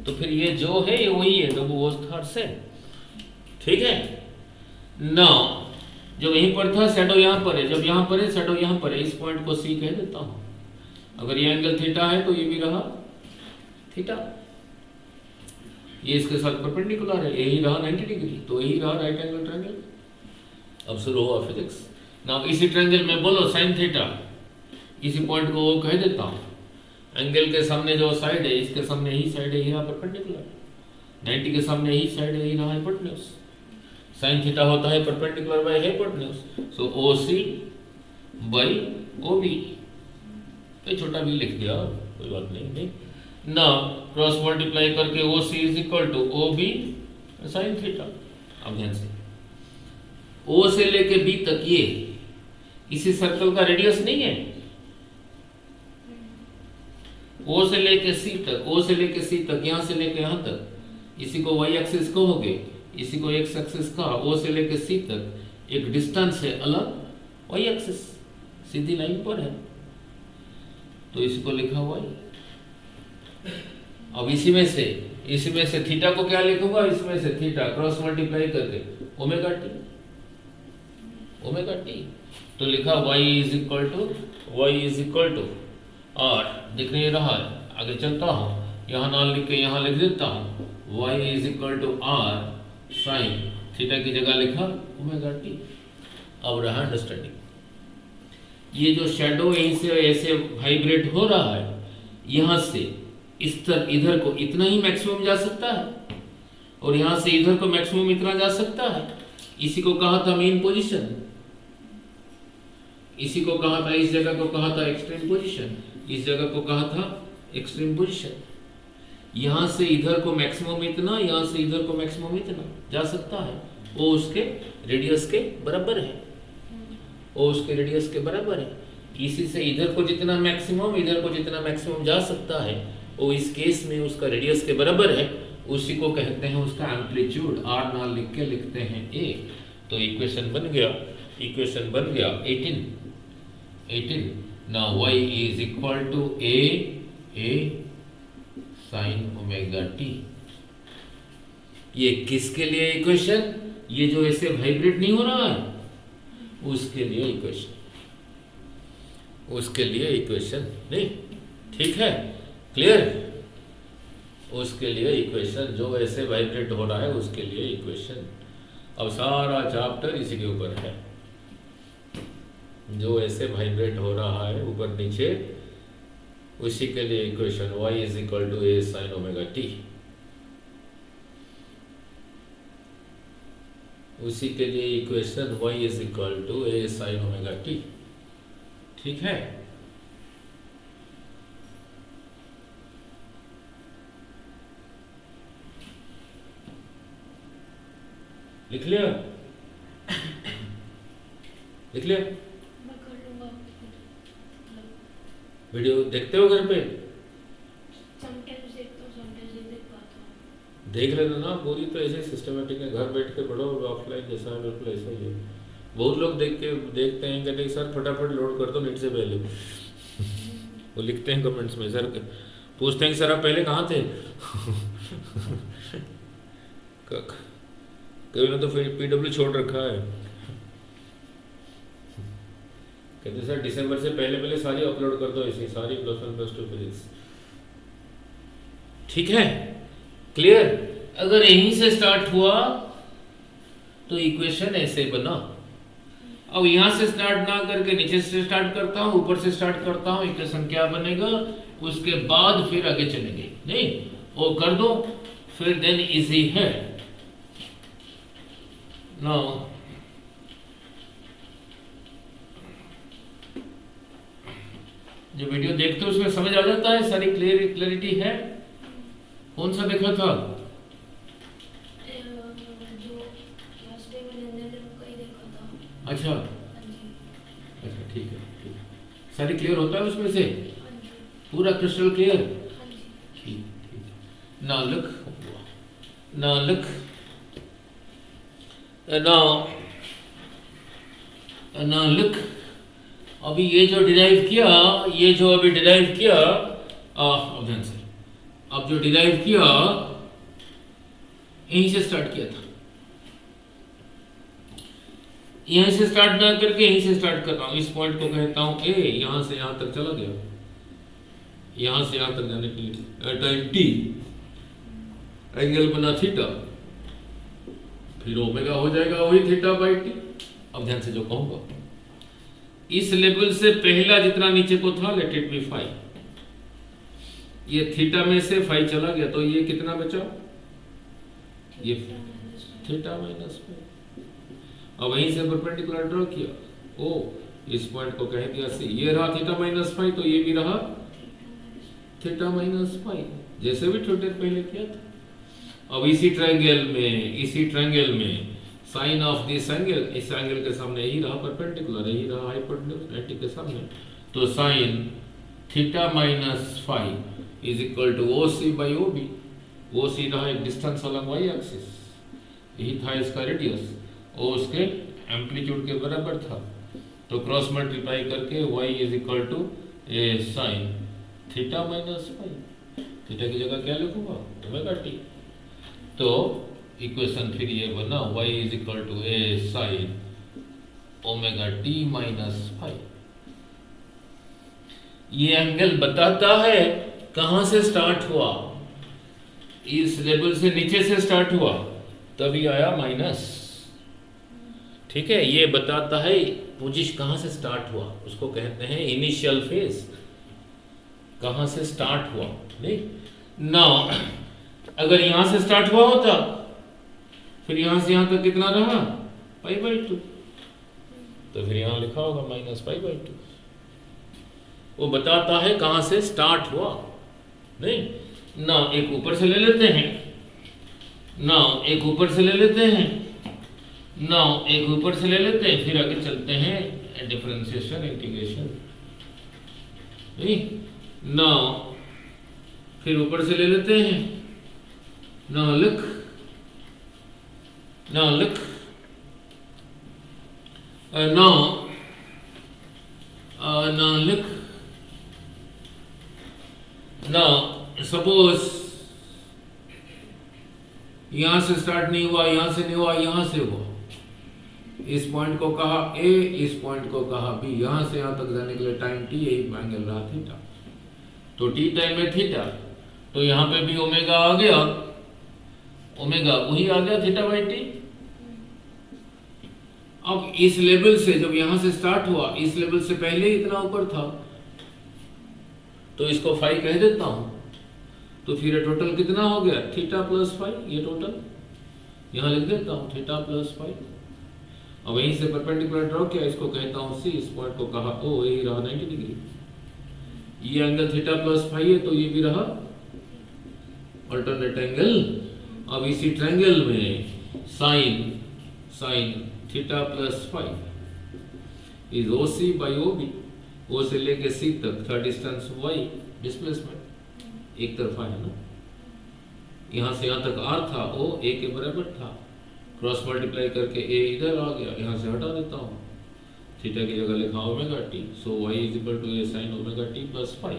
A: तो फिर ये जो है ये वही है, तो वो थर्ड से, ठीक है ना। जब यहीं पर था शैडो यहाँ पर है, जब यहाँ पर है शैडो यहाँ पर है, इस पॉइंट को सी कह देता हूँ। अगर ये एंगल थीटा है तो ये भी रहा थीटा, ये इसके साथ परपेंडिकुलर है, यही रहा 90 डिग्री, तो यही रहा राइट एंगल ट्रायंगल। अब शुरू हुआ फिजिक्स ना। इसी ट्रायंगल में बोलो साइन थीटा, इसी पॉइंट को वो कह देता हूँ। एंगल के सामने जो साइड है, इसके सामने ही साइड है, ये रहा परपेंडिकुलर। 90 के सामने ही साइड है, ये रहा हाइपोटेन्यूज। साइन थीटा होता है perpendicular by hypotenuse. So OC by OB, ये छोटा भी लिख दिया, कोई बात नहीं ना। क्रॉस मल्टीप्लाई करके OC is equal to OB sine theta. अब ध्यान से, O से लेके B तक ये इसी सर्कल का रेडियस नहीं है। O से लेके C तक, O से लेके C तक, यहाँ से लेके यहाँ तक, इसी को y एक्सिस कहोगे, इसी को x एक्सिस का। O से लेके C तक एक डिस्टेंस है अलग y एक्सिस, सीधी लाइन पर है, तो इसको लिखा y। अब इसी में से थीटा को क्या लिखूंगा? इसमें से थीटा क्रॉस मल्टीप्लाई करके ओमेगा टी, ओमेगा टी, तो लिखा y is equal to r। दिख नहीं रहा है, आगे चलता हूँ, यहाँ ना लिख के यहाँ लिख देता हूँ y is equal to r sine theta की जगह लिखा ओमेगा टी। अब रहा अंडरस्टैंडिंग। ये जो शैडो यहीं से ऐसे वाइब्रेट हो रहा है, यहाँ से इस तरह इधर को इतना ही मैक्सिमम जा सकता है, और यहाँ से इधर को मैक्सिमम इतना जा सकता है। इसी को कहा था मेन पोजीशन, इसी को कहा था, इस जगह को कहा था एक्सट्रीम पोजीशन, इस जगह को कहा था एक्सट्रीम पोजीशन। यहाँ से इधर को मैक्सिमम इतना, यहाँ से इधर को मैक्सिमम इतना जा सकता है, वो उसके रेडियस के बराबर है, वो उसके रेडियस के बराबर है। इसी से इधर को जितना मैक्सिमम, इधर को जितना मैक्सिमम जा सकता है वो इस केस में उसका रेडियस के बराबर है। उसी को कहते हैं उसका एम्पलीट्यूड। आर ना लिख के लिखते हैं ए। तो इक्वेशन बन गया, इक्वेशन बन गया 18। ना y is equal to A sine omega T. ये किसके लिए इक्वेशन? ये जो ऐसे वाइब्रेट नहीं हो रहा है उसके लिए इक्वेशन, उसके लिए इक्वेशन नहीं, ठीक है, क्लियर? उसके लिए इक्वेशन, जो ऐसे वाइब्रेट हो रहा है उसके लिए इक्वेशन। अब सारा चैप्टर इसी के ऊपर है, जो ऐसे वाइब्रेट हो रहा है ऊपर नीचे, उसी के लिए equation y is equal to A sine omega T. उसी के लिए equation y is equal to A sine omega T, ठीक है? लिख लिया? लिख लिया? वीडियो देखते हो घर पे? देख लेना ना पूरी, तो ऐसे सिस्टमेटिक है, घर बैठ के पढ़ो, ऑफलाइन जैसा है बिल्कुल ऐसा ही है। बहुत लोग देखते हैं कि नहीं सर फटाफट लोड कर दो नेट से पहले। वो लिखते हैं कमेंट्स में, सर पूछते हैं सर आप पहले कहाँ थे? कभी ना तो फिर पीडब्ल्यू छोड़ रखा है। कहते सर दिसंबर से पहले सारी अपलोड कर दो, ऐसी सारी +1 +2 फिजिक्स, ठीक है, क्लियर? अगर यहीं से स्टार्ट हुआ तो इक्वेशन ऐसे बना। अब यहां से स्टार्ट ना करके नीचे से स्टार्ट करता हूं, ऊपर से स्टार्ट करता हूं, इक्वेशन क्या बनेगा? उसके बाद फिर आगे चलेंगे, नहीं वो कर दो फिर, देन इजी है। नाउ जो वीडियो देखते हो उसमें समझ आ जाता है, सारी क्लैरिटी है। कौन सा देखा था? अच्छा अच्छा, ठीक है, ठीक है। सारी क्लियर होता है उसमें से? पूरा क्रिस्टल क्लियर? ठीक ठीक। ना लुक ना लुक अभी ये जो डिराइव किया, ये जो अभी डिराइव किया, ध्यान से, अब जो डिराइव किया यहीं से स्टार्ट किया था, यहीं से स्टार्ट ना करके यहीं से स्टार्ट कर रहा हूं। इस पॉइंट को कहता हूं ए, यहां से यहां तक चला गया, यहां से यहां तक जाने के लिए टाइम टी, एंगल बना थीटा, फिर ओमेगा हो जाएगा वही थीटा बाई टी। अब ध्यान से जो कहूंगा, इस लेवल से पहला जितना नीचे को था लेट इट बी फाई, ये थीटा में से फाई चला गया तो ये कितना बचा? ये थीटा माइनस फाई। अब वहीं से परपेंडिकुलर ड्रॉ किया, ओ इस पॉइंट को कह दिया सी, ये रहा थीटा माइनस फाई, तो ये भी रहा थीटा माइनस फाई, जैसे भी छोटे पहले किया था। अब इसी ट्रायंगल में साइन ऑफ दिस एंगल, इस एंगल के सामने यही रहा परपेंडिकुलर, यही रहा हाइपोटेन्यूज 90 के सामने, तो sine theta minus phi is equal to OC by OB। OC रहा एक डिस्टेंस अलॉन्ग वाई एक्सिस, यही था इसका रेडियस, और उसके एम्पलीट्यूड के बराबर था, तो क्रॉस मल्टीप्लाई करके y is equal to A sine theta minus phi. Theta की जगह क्या लिखूंगा? Omega T. तो इक्वेशन फिर ये बना y is equal to A sine omega t minus phi. ये एंगल बताता है कहां से स्टार्ट हुआ, इस लेवल से नीचे से स्टार्ट हुआ तभी आया माइनस, ठीक है? ये बताता है पोजीशन कहां से स्टार्ट हुआ, उसको कहते हैं इनिशियल फेज, कहां से स्टार्ट हुआ। नहीं ना, अगर यहां से स्टार्ट हुआ होता फिर यहां से यहां तक कितना रहा? π/2, तो फिर यहां लिखा होगा -π/2। वो बताता है कहां से स्टार्ट हुआ। नहीं ना, एक ऊपर से ले लेते हैं, नाउ एक ऊपर से ले लेते हैं, फिर आगे चलते हैं डिफरेंशिएशन इंटीग्रेशन। नाउ फिर ऊपर से ले लेते हैं। नाउ लिख नाउ लिख नाउ सपोज यहां से स्टार्ट नहीं हुआ, यहां से नहीं हुआ, यहां से हुआ। इस पॉइंट को कहा ए, इस पॉइंट को कहा बी। यहां से यहां तक जाने के लिए टाइम टी, यही एंगल रहा थीटा। तो टी टाइम में थीटा, तो यहां पे भी ओमेगा आ गया, ओमेगा वही आ गया थीटा बाई टी। अब इस लेवल से जब यहां से स्टार्ट हुआ, इस लेवल से पहले ही इतना ऊपर था, तो इसको फाई कह देता हूं। तो फिर ये टोटल कितना हो गया, थीटा प्लस फाई। ये टोटल यहां लिख देता हूं, थीटा प्लस फाई। अब वहीं से परपेंडिकुलर ड्रॉ किया, इसको कहता हूं सी, इस पॉइंट को कहा ओ, यही रहा 90 डिग्री। ये एंगल थीटा प्लस फाई है, तो ये भी रहा अल्टरनेट एंगल। अब इसी ट्रायंगल में sine theta plus phi is O C by O B. O से लेके सी तक था डिस्टेंस वाई, डिस्प्लेसमेंट एक तरफा है ना। यहां से यहां तक आर था, ओ ए के बराबर था। क्रॉस मल्टीप्लाई करके ए इधर आ गया, यहां से हटा देता हूं। थीटा की जगह लिखा omega t, so y is equal to A sine omega t plus phi.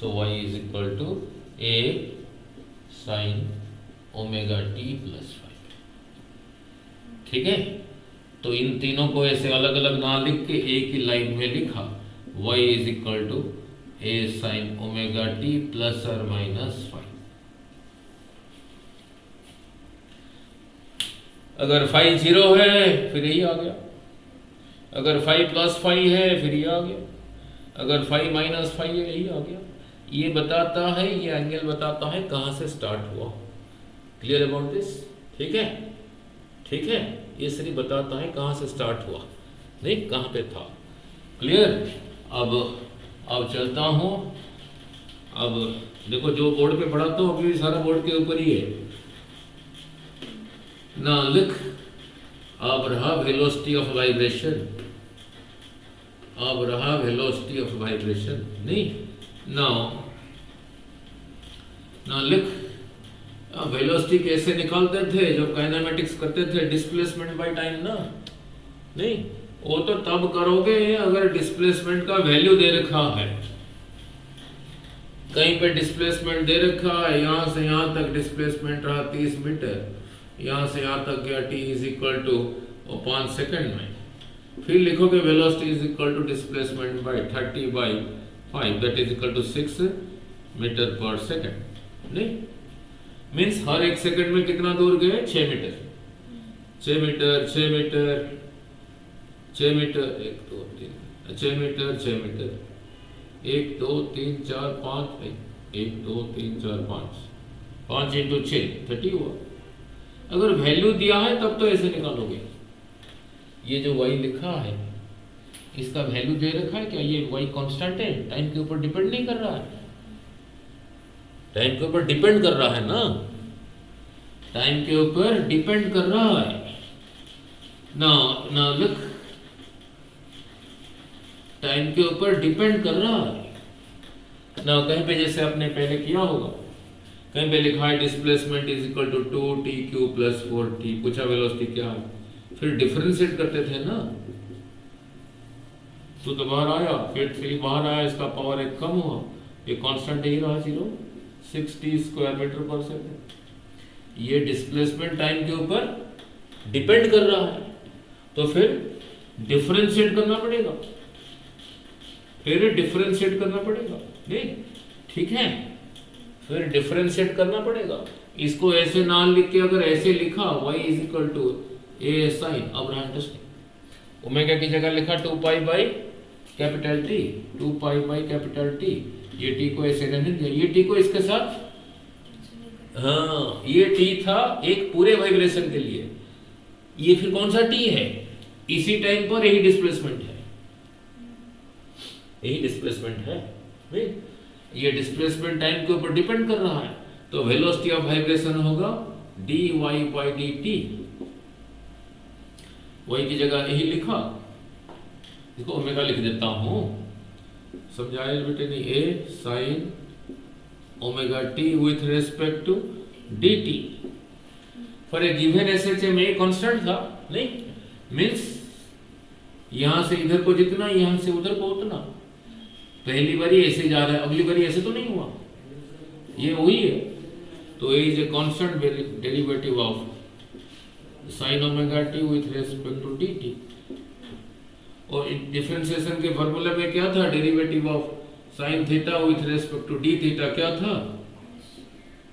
A: So y is equal to A sine omega t plus phi. ठीक है, तो इन तीनों को ऐसे अलग अलग ना लिख के एक ही लाइन में लिखा, y is equal to A sine omega t plus और माइनस फाई। अगर फाई 0 है फिर यही आ गया, अगर फाई प्लस फाई है फिर ये आ गया, अगर फाई माइनस फाई है यही आ गया। ये बताता है, ये एंगल बताता है कहां से स्टार्ट हुआ। Clear about this? ठीक है, ठीक है, ये सिर्फ बताता है कहां से स्टार्ट हुआ, नहीं कहां पे था। क्लियर? अब चलता हूं। अब देखो, जो बोर्ड पे पढ़ाता हूं अभी सारा बोर्ड के ऊपर ही है ना। लिख, अब रहा वेलोसिटी ऑफ वाइब्रेशन, अब रहा वेलोसिटी ऑफ वाइब्रेशन, नहीं ना लिख, वेलोसिटी कैसे निकालते थे जब काइनेमेटिक्स करते थे, डिस्प्लेसमेंट बाय टाइम ना। नहीं, वो तो तब करोगे अगर डिस्प्लेसमेंट का वैल्यू दे रखा है। कहीं पे डिस्प्लेसमेंट दे रखा है, यहां से यहां तक डिस्प्लेसमेंट रहा 30 मीटर, यहां से यहां तक गया t is equal to 5 second में। फिर लिखोगे velocity is equal to displacement by 30 by 5, that is equal to 6 metre पर सेकंड। नहीं, मीन्स हर एक सेकंड में कितना दूर गए, 6 metre, 6 metre, 6 metre, 6 metre, 1 2 3, 6 metre, 6 metre, 1 2 3 4 5, 1 2 3 4 5, 5 into 6 30 हुआ। अगर वैल्यू दिया है तब तो ऐसे निकालोगे। ये जो y लिखा है इसका वैल्यू दे रखा है क्या? ये y कांस्टेंट है, टाइम के ऊपर डिपेंड नहीं कर रहा है, टाइम के ऊपर डिपेंड कर रहा है ना, टाइम के ऊपर डिपेंड कर रहा है ना। लिख, टाइम के ऊपर डिपेंड कर रहा है ना। कहीं पे जैसे आपने पहले किया होगा, कहीं पे लिखा है displacement is equal to 2t³ plus 4t, पूछा वेलोसिटी क्या है, फिर डिफरेंशिएट करते थे ना। तो बाहर आया, फिर बाहर आया, इसका पावर 1 कम हुआ, ये कांस्टेंट ही रहा 0, 60 स्क्वायर मीटर पर सेकंड। ये डिस्प्लेसमेंट टाइम के ऊपर डिपेंड कर रहा है, तो फिर डिफरेंशिएट करना पड़ेगा, फिर डिफरेंशिएट करना पड़ेगा। नहीं, ठीक है, फिर डिफरेंशिएट करना पड़ेगा। इसको ऐसे ना लिख के अगर ऐसे लिखा y is equal to A sine, अब रहा इंटरेस्टिंग, ओमेगा की जगह लिखा 2 pi by capital t, 2 pi by capital t. ये टी को ऐसे रहने दिया, ये टी को इसके साथ, हाँ ये टी था एक पूरे वाइब्रेशन के लिए, ये फिर कौन सा टी है, इसी टाइम पर यही डिस्प्लेसमेंट है, यही डिस्प्लेसमेंट है। ये डिस्प्लेसमेंट टाइम के ऊपर डिपेंड कर रहा है, तो वेलोसिटी ऑफ वाइब्रेशन होगा dy by dt। वाई की जगह यही लिखा, इसको ओमेगा लिख देता हूं, समझाए बेटे नहीं, A sine omega T with respect to D T for a given SHM. A constant था नहीं, मींस यहां से इधर को जितना, यहां से उधर को उतना। पहली बारी ऐसे जा रहा है, अगली बारी ऐसे तो नहीं हुआ, ये वही है। तो A is a constant derivative of sine omega T with respect to D T. और डिफरेंशिएशन के फॉर्मूले में क्या था, derivative of sine theta with respect to D theta क्या था,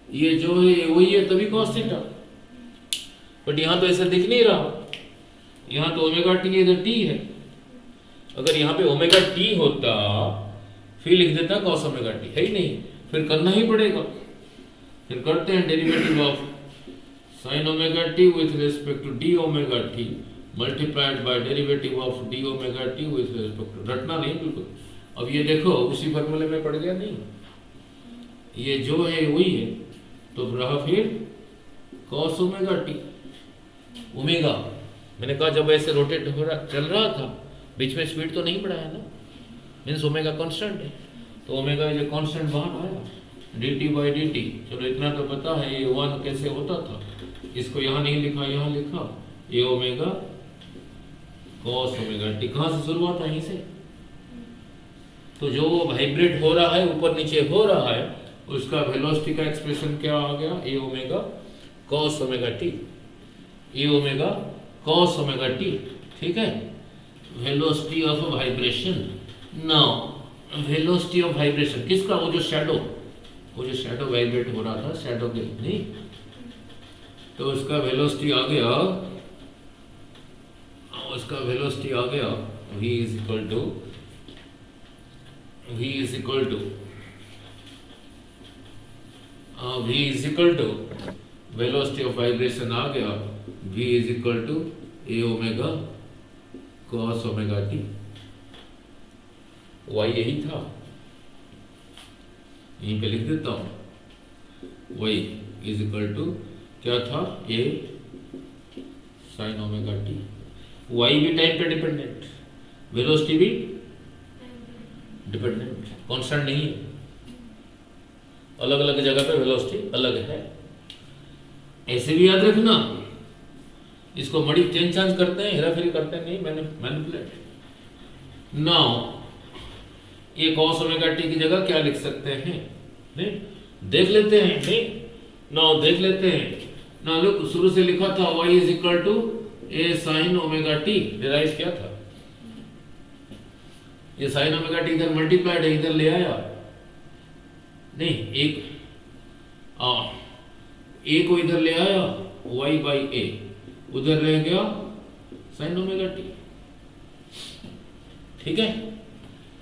A: ये जो है ये वही है, तभी cos थीटा। बट यहां तो ऐसा दिख नहीं रहा, यहां तो ओमेगा टी इधर टी है। अगर यहां पे ओमेगा टी होता फिर लिख देता cos ओमेगा टी, है ही नहीं, फिर करना ही पड़ेगा। फिर करते हैं derivative of sine omega T with respect to D omega T multiplied by derivative of D omega T with respect to, रटना नहीं बिल्कुल। अब ये देखो उसी फॉर्मूले में पड़ गया नहीं, ये जो है वही है, तो रहा फिर cos ओमेगा टी। ओमेगा मैंने कहा जब ऐसे रोटेट हो रहा चल रहा था, बीच में स्पीड तो नहीं बढ़ाया ना, मीन्स ओमेगा कांस्टेंट है, तो ओमेगा इज ए कांस्टेंट बाहर आया, dt बाई dt। चलो इतना तो पता है ये 1 कैसे होता था, इसको यहाँ नहीं लिखा, यहाँ लिखा ये ओमेगा cos ओमेगा टी। कहाँ से शुरुआत है, यहीं से। तो जो वाइब्रेट हो रहा है, ऊपर नीचे हो रहा है, उसका वेलोसिटी का एक्सप्रेशन क्या आ गया, ए ओमेगा cos ओमेगा टी, ए ओमेगा cos ओमेगा टी। ठीक है, velocity of vibration. Now velocity of vibration किसका, वो जो शैडो वाइब्रेट हो रहा था, शैडो के नहीं, तो उसका वेलोसिटी आ गया, v is equal to velocity of vibration आ गया, v is equal to A omega cos omega T. y यही था, यहीं पे लिख देता हूं, y इज इक्वल टू क्या था, a sign omega T. y भी टाइम पे डिपेंडेंट, वेलोसिटी भी डिपेंडेंट, कांस्टेंट नहीं है, अलग अलग जगह पे वेलोसिटी अलग है। ऐसे भी याद रखना, इसको मड़ी चेंज चांज करते हैं, हेरा फेरी करते हैं, नहीं मैनिपुलेट। नाउ ये cos ओमेगा टी की जगह क्या लिख सकते हैं, नहीं देख लेते हैं, नहीं नाउ देख लेते हैं ना। लुक, शुरू से लिखा था y is equal to A sine omega t, derive क्या था, ये साइन ओमेगा टी इधर मल्टीप्लाइड है, इधर ले आया नहीं, एक ए को इधर ले आया, y बाई ए, उधर रह गया साइन ओमेगा टी। ठीक है,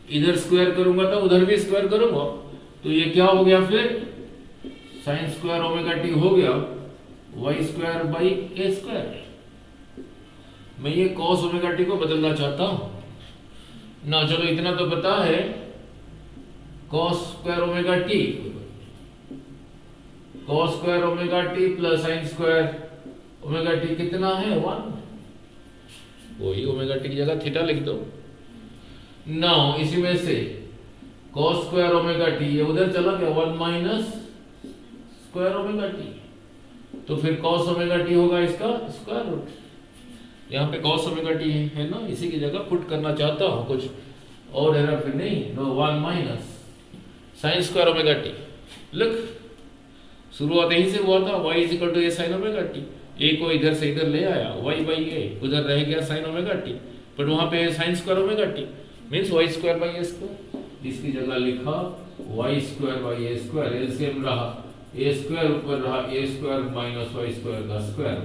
A: इधर स्क्वायर करूंगा तो उधर भी स्क्वायर करूंगा, तो ये क्या हो गया, फिर साइन स्क्वायर ओमेगा टी हो गया y square by a square. मैं ये cos ओमेगा टी को बदलना चाहता हूं ना। चलो इतना तो पता है, cos square omega T, cos square omega t plus sign square omega T कितना है, 1। वही ओमेगा टी की जगह थीटा लिख दो। नाउ इसी में से cos स्क्वायर ओमेगा टी ये उधर चला गया, 1 माइनस स्क्वायर ओमेगा टी, तो फिर cos ओमेगा टी होगा इसका स्क्वायर रूट। यहाँ पे cos ओमेगा टी है ना, इसी की जगह पुट करना चाहता हूँ, कुछ और है ना, फिर नहीं, no 1 minus sine square omega T. Look, शुरुआत यहीं से हुआ था, y is equal to A sine omega T, A को इधर से इधर ले आया, y बाई ए, उधर रह गया साइन ओमेगा टी, पर वहां पे sine square omega t means y square by a square. इसकी जगह लिखा y square by a square, LCM रहा ए स्क्वायर, ऊपर रहा ए स्क्वायर माइनस y स्क्वायर का स्क्वायर,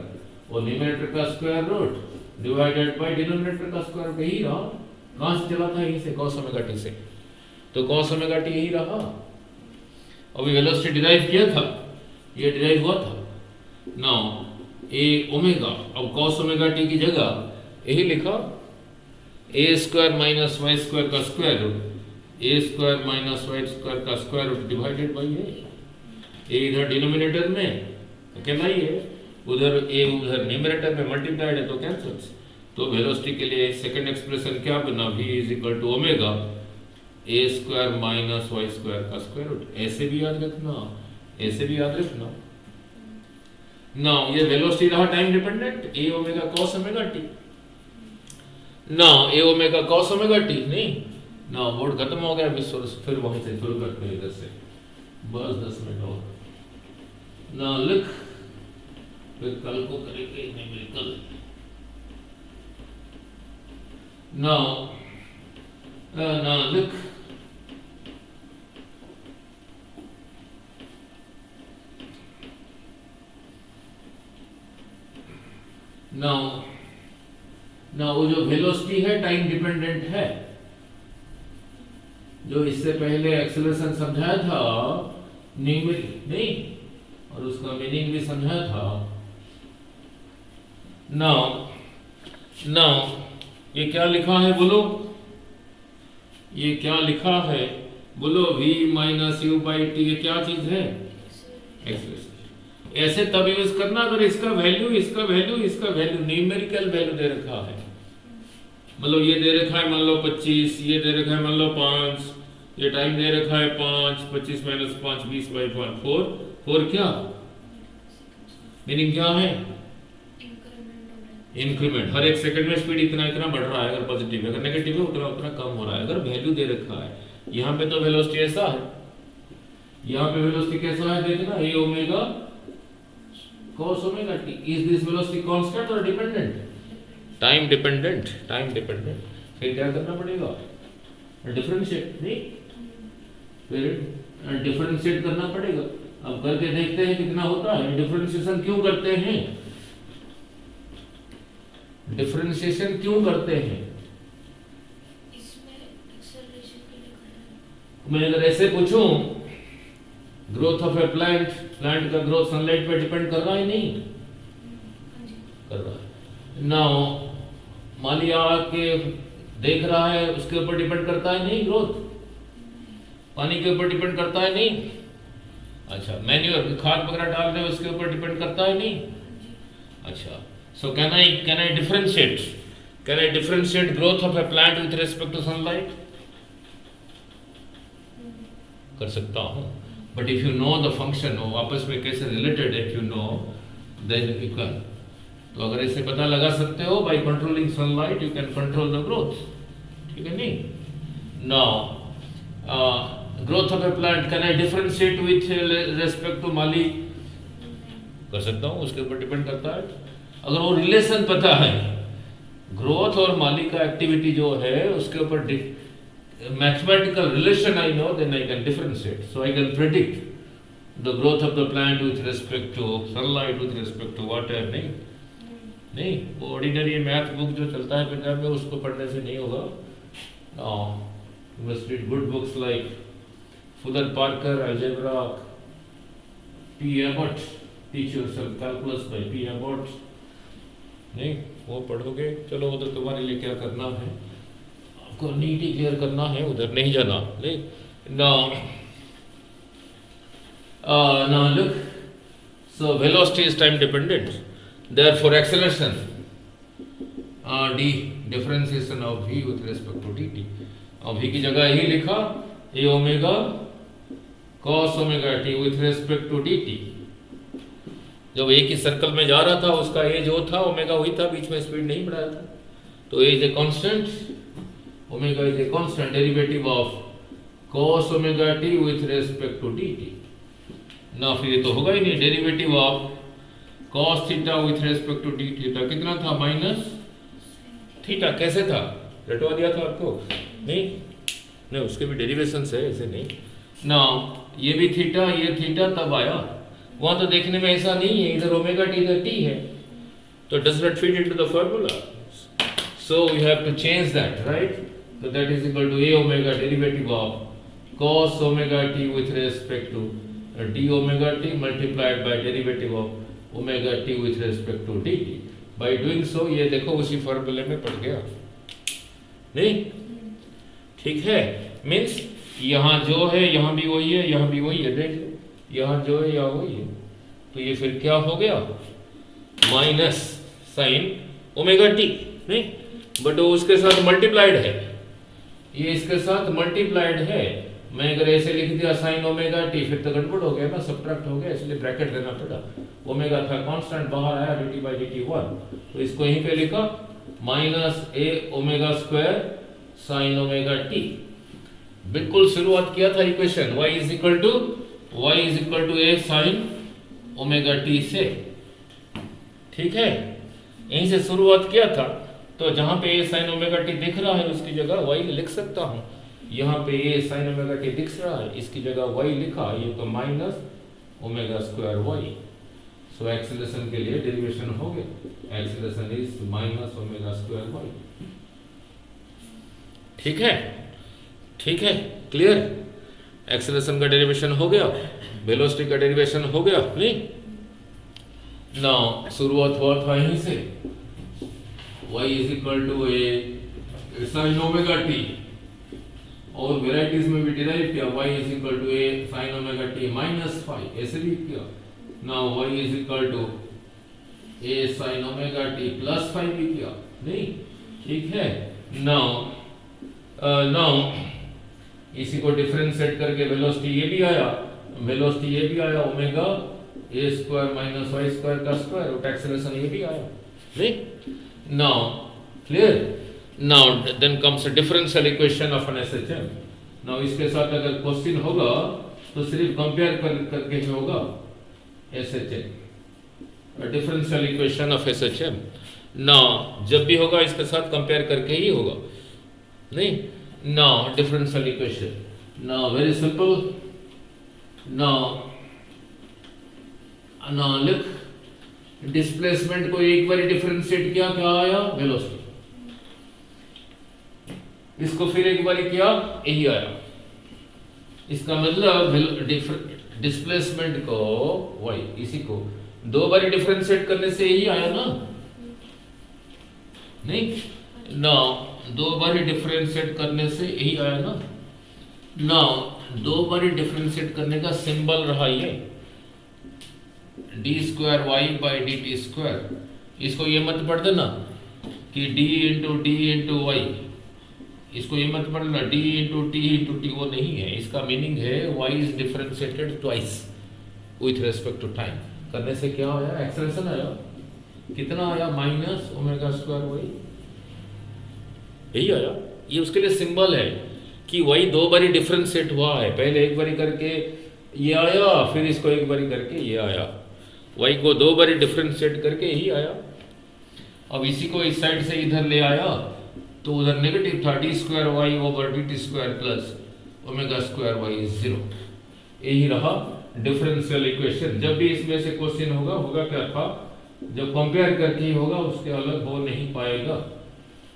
A: और न्यूमरेटर का square root divided by denominator का स्क्वायर रूट, यही रहा। कहां से चला था, यहीं से cos ओमेगा टी से, तो cos ओमेगा टी यही रहा। अभी वेलोसिटी डिराइव किया था, ये डिराइव हुआ था। नाउ ए ओमेगा, अब cos ओमेगा टी की जगह यही लिखा ए स्क्वायर माइनस वाई स्क्वायर का स्क्वायर रूट, ए स्क्वायर माइनस वाई स्क्वायर का स्क्वायर रूट डिवाइडेड बाई ए। इधर डिनोमिनेटर में अकेला ही है, उधर ए उधर न्यूमरेटर में मल्टीप्लाइड है, तो कैंसिल्स। तो वेलोसिटी के लिए सेकंड एक्सप्रेशन क्या बना, v is equal to omega a square minus Y square का स्क्वायर रूट। ऐसे भी याद रखना, ऐसे भी याद रखना। नाउ ये वेलोसिटी रहा time dependent, A omega cos omega T. Now A omega cos omega T नहीं, नाउ बोर्ड खत्म हो गया, फिर वहीं से शुरू करते हैं इधर से, बस 10 मिनट और। नाउ लिख, फिर कल को करेंगे न्यूमेरिकल। नाउ लिख, नाउ वो जो वेलोसिटी है टाइम डिपेंडेंट है, जो इससे पहले एक्सेलरेशन समझाया था न्यूमेरिक नहीं, और उसका मीनिंग भी समझाया था। नाउ ये क्या लिखा है बोलो, ये क्या लिखा है बोलो, v minus you by T, ये क्या चीज है, एक्सेलरेशन। ऐसे तब यूज करना अगर इसका वैल्यू इसका वैल्यू इसका वैल्यू न्यूमेरिकल वैल्यू दे रखा है, मतलब ये दे रखा है मान लो 25, ये दे रखा है मान लो 5, ये टाइम दे रखा है 5, 25 माइनस 5 20 बाई 4 क्या मीनिंग क्या है, इंक्रीमेंट। हर एक सेकंड में स्पीड इतना इतना बढ़ रहा है, अगर पॉजिटिव है, अगर नेगेटिव है उतना उतना कम हो रहा है, अगर वैल्यू दे रखा है। यहाँ पे तो वेलोसिटी ऐसा है, यहाँ पे वेलोसिटी कैसा है देखना, ए omega cos omega t, is this velocity constant or dependent, time dependent, time dependent। फिर क्या करना पड़ेगा, डिफरेंशिएट नहीं, फिर डिफरेंशिएट करना पड़ेगा। अब करके देखते हैं कितना होता है। डिफरेंशिएशन क्यों करते हैं, डिफरेंशिएशन क्यों करते हैं,
B: इसमें एक्सेलरेशन के लिए है।
A: मैं अगर ऐसे पूछूं, growth of a plant, plant का ग्रोथ सनलाइट पे डिपेंड कर रहा है नहीं, कर रहा है। नाउ मालिया के देख रहा है, उसके ऊपर डिपेंड करता है नहीं ग्रोथ, पानी के ऊपर डिपेंड करता है नहीं, अच्छा मैन्यूर खाद वगैरह डाल रहे हैं उसके ऊपर डिपेंड करता है नहीं, अच्छा। So can I differentiate growth of a plant with respect to sunlight, कर सकता हूँ। But if you know the function, वो आपस में कैसे रिलेटेड है, if you know then you can, तो अगर ऐसे पता लगा सकते हो by controlling sunlight you can control the growth, ठीक है नहीं। Now growth of a plant can I differentiate with respect to माली, कर सकता हूँ, उसके ऊपर डिपेंड करता है। अगर वो रिलेशन पता है, ग्रोथ और माली का एक्टिविटी जो है उसके ऊपर mathematical relation I know, then I can differentiate. So I can predict the growth of the plant with respect to sunlight, with respect to water, नहीं वो ऑर्डिनरी मैथ बुक जो चलता है पंजाब में उसको पढ़ने से नहीं होगा। You must read good books like Fuller Parker, Algebra, P. Abbott, Teach Yourself Calculus by P. Abbott, नहीं वो पढ़ोगे। चलो उधर तुम्हारे लिए क्या करना है, को नीट ही क्लियर करना है, उधर नहीं जाना नहीं। Now look, so velocity is time dependent, therefore acceleration d differentiation of v with respect to dt। अब v की जगह यही लिखा a omega cos omega t with respect to dt। जब एक ही सर्कल में जा रहा था उसका a जो था ओमेगा वही था, बीच में स्पीड नहीं बढ़ाया था, तो a is a constant, omega is a constant derivative of cos omega t with respect to dt। ना फिर ये तो होगा ही नहीं, derivative of cos theta with respect to d theta कितना था, माइनस थीटा। कैसे था, रटवा दिया था आपको नहीं, उसके भी डेरिवेशंस है, ऐसे नहीं ना। ये भी थीटा ये थीटा तब आया, वहां तो देखने में ऐसा नहीं है, इधर ओमेगा टी इधर टी है, तो does not fit into the formula, so we have to change that, right? So that is equal to a omega derivative of cos omega t with respect to d omega t multiplied by derivative of omega t with respect to dt। By doing so ये देखो उसी फॉर्मूले में पड़ गया नहीं, ठीक है। मीन्स यहाँ जो है यहाँ भी वही है, यहाँ भी वही है, देख यहाँ जो है यहाँ वही है, तो ये फिर क्या हो गया, माइनस साइन ओमेगा टी। नहीं, बट वो उसके साथ मल्टीप्लाइड है, ये इसके साथ मल्टीप्लाइड है। मैं अगर ऐसे लिख दिया साइन ओमेगा टी, फिर तो गड़बड़ हो गया ना, सब्ट्रैक्ट हो गया, इसलिए ब्रैकेट देना पड़ा। ओमेगा था कांस्टेंट, बाहर आया dt बाई dt 1, तो इसको यहीं पे लिखा minus A omega square sine omega T. बिल्कुल शुरुआत किया था equation y is equal to A sine omega T से, ठीक है, यहीं से शुरुआत किया था। तो जहां पे ए साइन ओमेगा टी दिख रहा है उसकी जगह y लिख सकता हूं। यहाँ पे ए साइन ओमेगा टी दिख रहा है, इसकी जगह y लिखा, ये तो minus omega square y। So acceleration के लिए डेरिवेशन हो गया, acceleration is minus omega square y। ठीक है, ठीक है, क्लियर। एक्सेलरेशन का डेरिवेशन हो गया, वेलोसिटी का डेरिवेशन हो गया, नहीं ना, शुरुआत हुआ था यहीं से, y is equal to A sine omega t, और वेराइटीज में भी डिराइव किया, y is equal to A sine omega t minus five, ऐसे भी किया। Now y is equal to A sine omega t plus five भी किया, नहीं, ठीक है। नाउ इसी को डिफरेंशिएट करके वेलोसिटी ये भी आया, वेलोसिटी ये भी आया, omega a square minus Y square का स्क्वायर, और एक्सेलरेशन ये भी आया, नहीं। Now clear. Now then comes a differential equation of an SHM. Now इसके साथ अगर क्वेश्चन होगा तो सिर्फ कंपेयर करके ही होगा SHM, a differential equation of SHM। Now जब भी होगा इसके साथ कंपेयर करके ही होगा, नहीं। Now differential equation, now very simple। Now look, displacement को एक बार डिफरेंशिएट किया, क्या आया, वेलोसिटी। इसको फिर एक बार किया, यही आया। इसका मतलब डिस्प्लेसमेंट को y, इसी को दो बार डिफरेंशिएट करने से यही आया ना, नहीं ना, दो बार डिफरेंशिएट करने से यही आया ना। ना दो बार डिफरेंशिएट करने का सिंबल रहा ये d square y by d t square. इसको ये मत पढ़ देना कि d इंटू वाई, इसको ये मत पढ़ना d इंटू टी, वो नहीं है। इसका मीनिंग है y is differentiated twice with respect to time. करने से क्या आया, एक्सेलरेशन आया, कितना आया, माइनस ओमेगा स्क्वायर वाई, यही आया। ये उसके लिए सिंबल है कि y दो बारी डिफरेंशिएट हुआ है, पहले एक बारी करके ये आया, फिर इसको एक बारी करके ये आया, y को दो बारी डिफरेंशिएट करके यही आया। अब इसी को इस साइड से इधर ले आया तो उधर नेगेटिव था, d square y over d t square plus omega square y is 0। यही रहा डिफरेंशियल इक्वेशन। जब भी इसमें से क्वेश्चन होगा क्या था, जब कंपेयर करके ही होगा, उसके अलग हो नहीं पाएगा।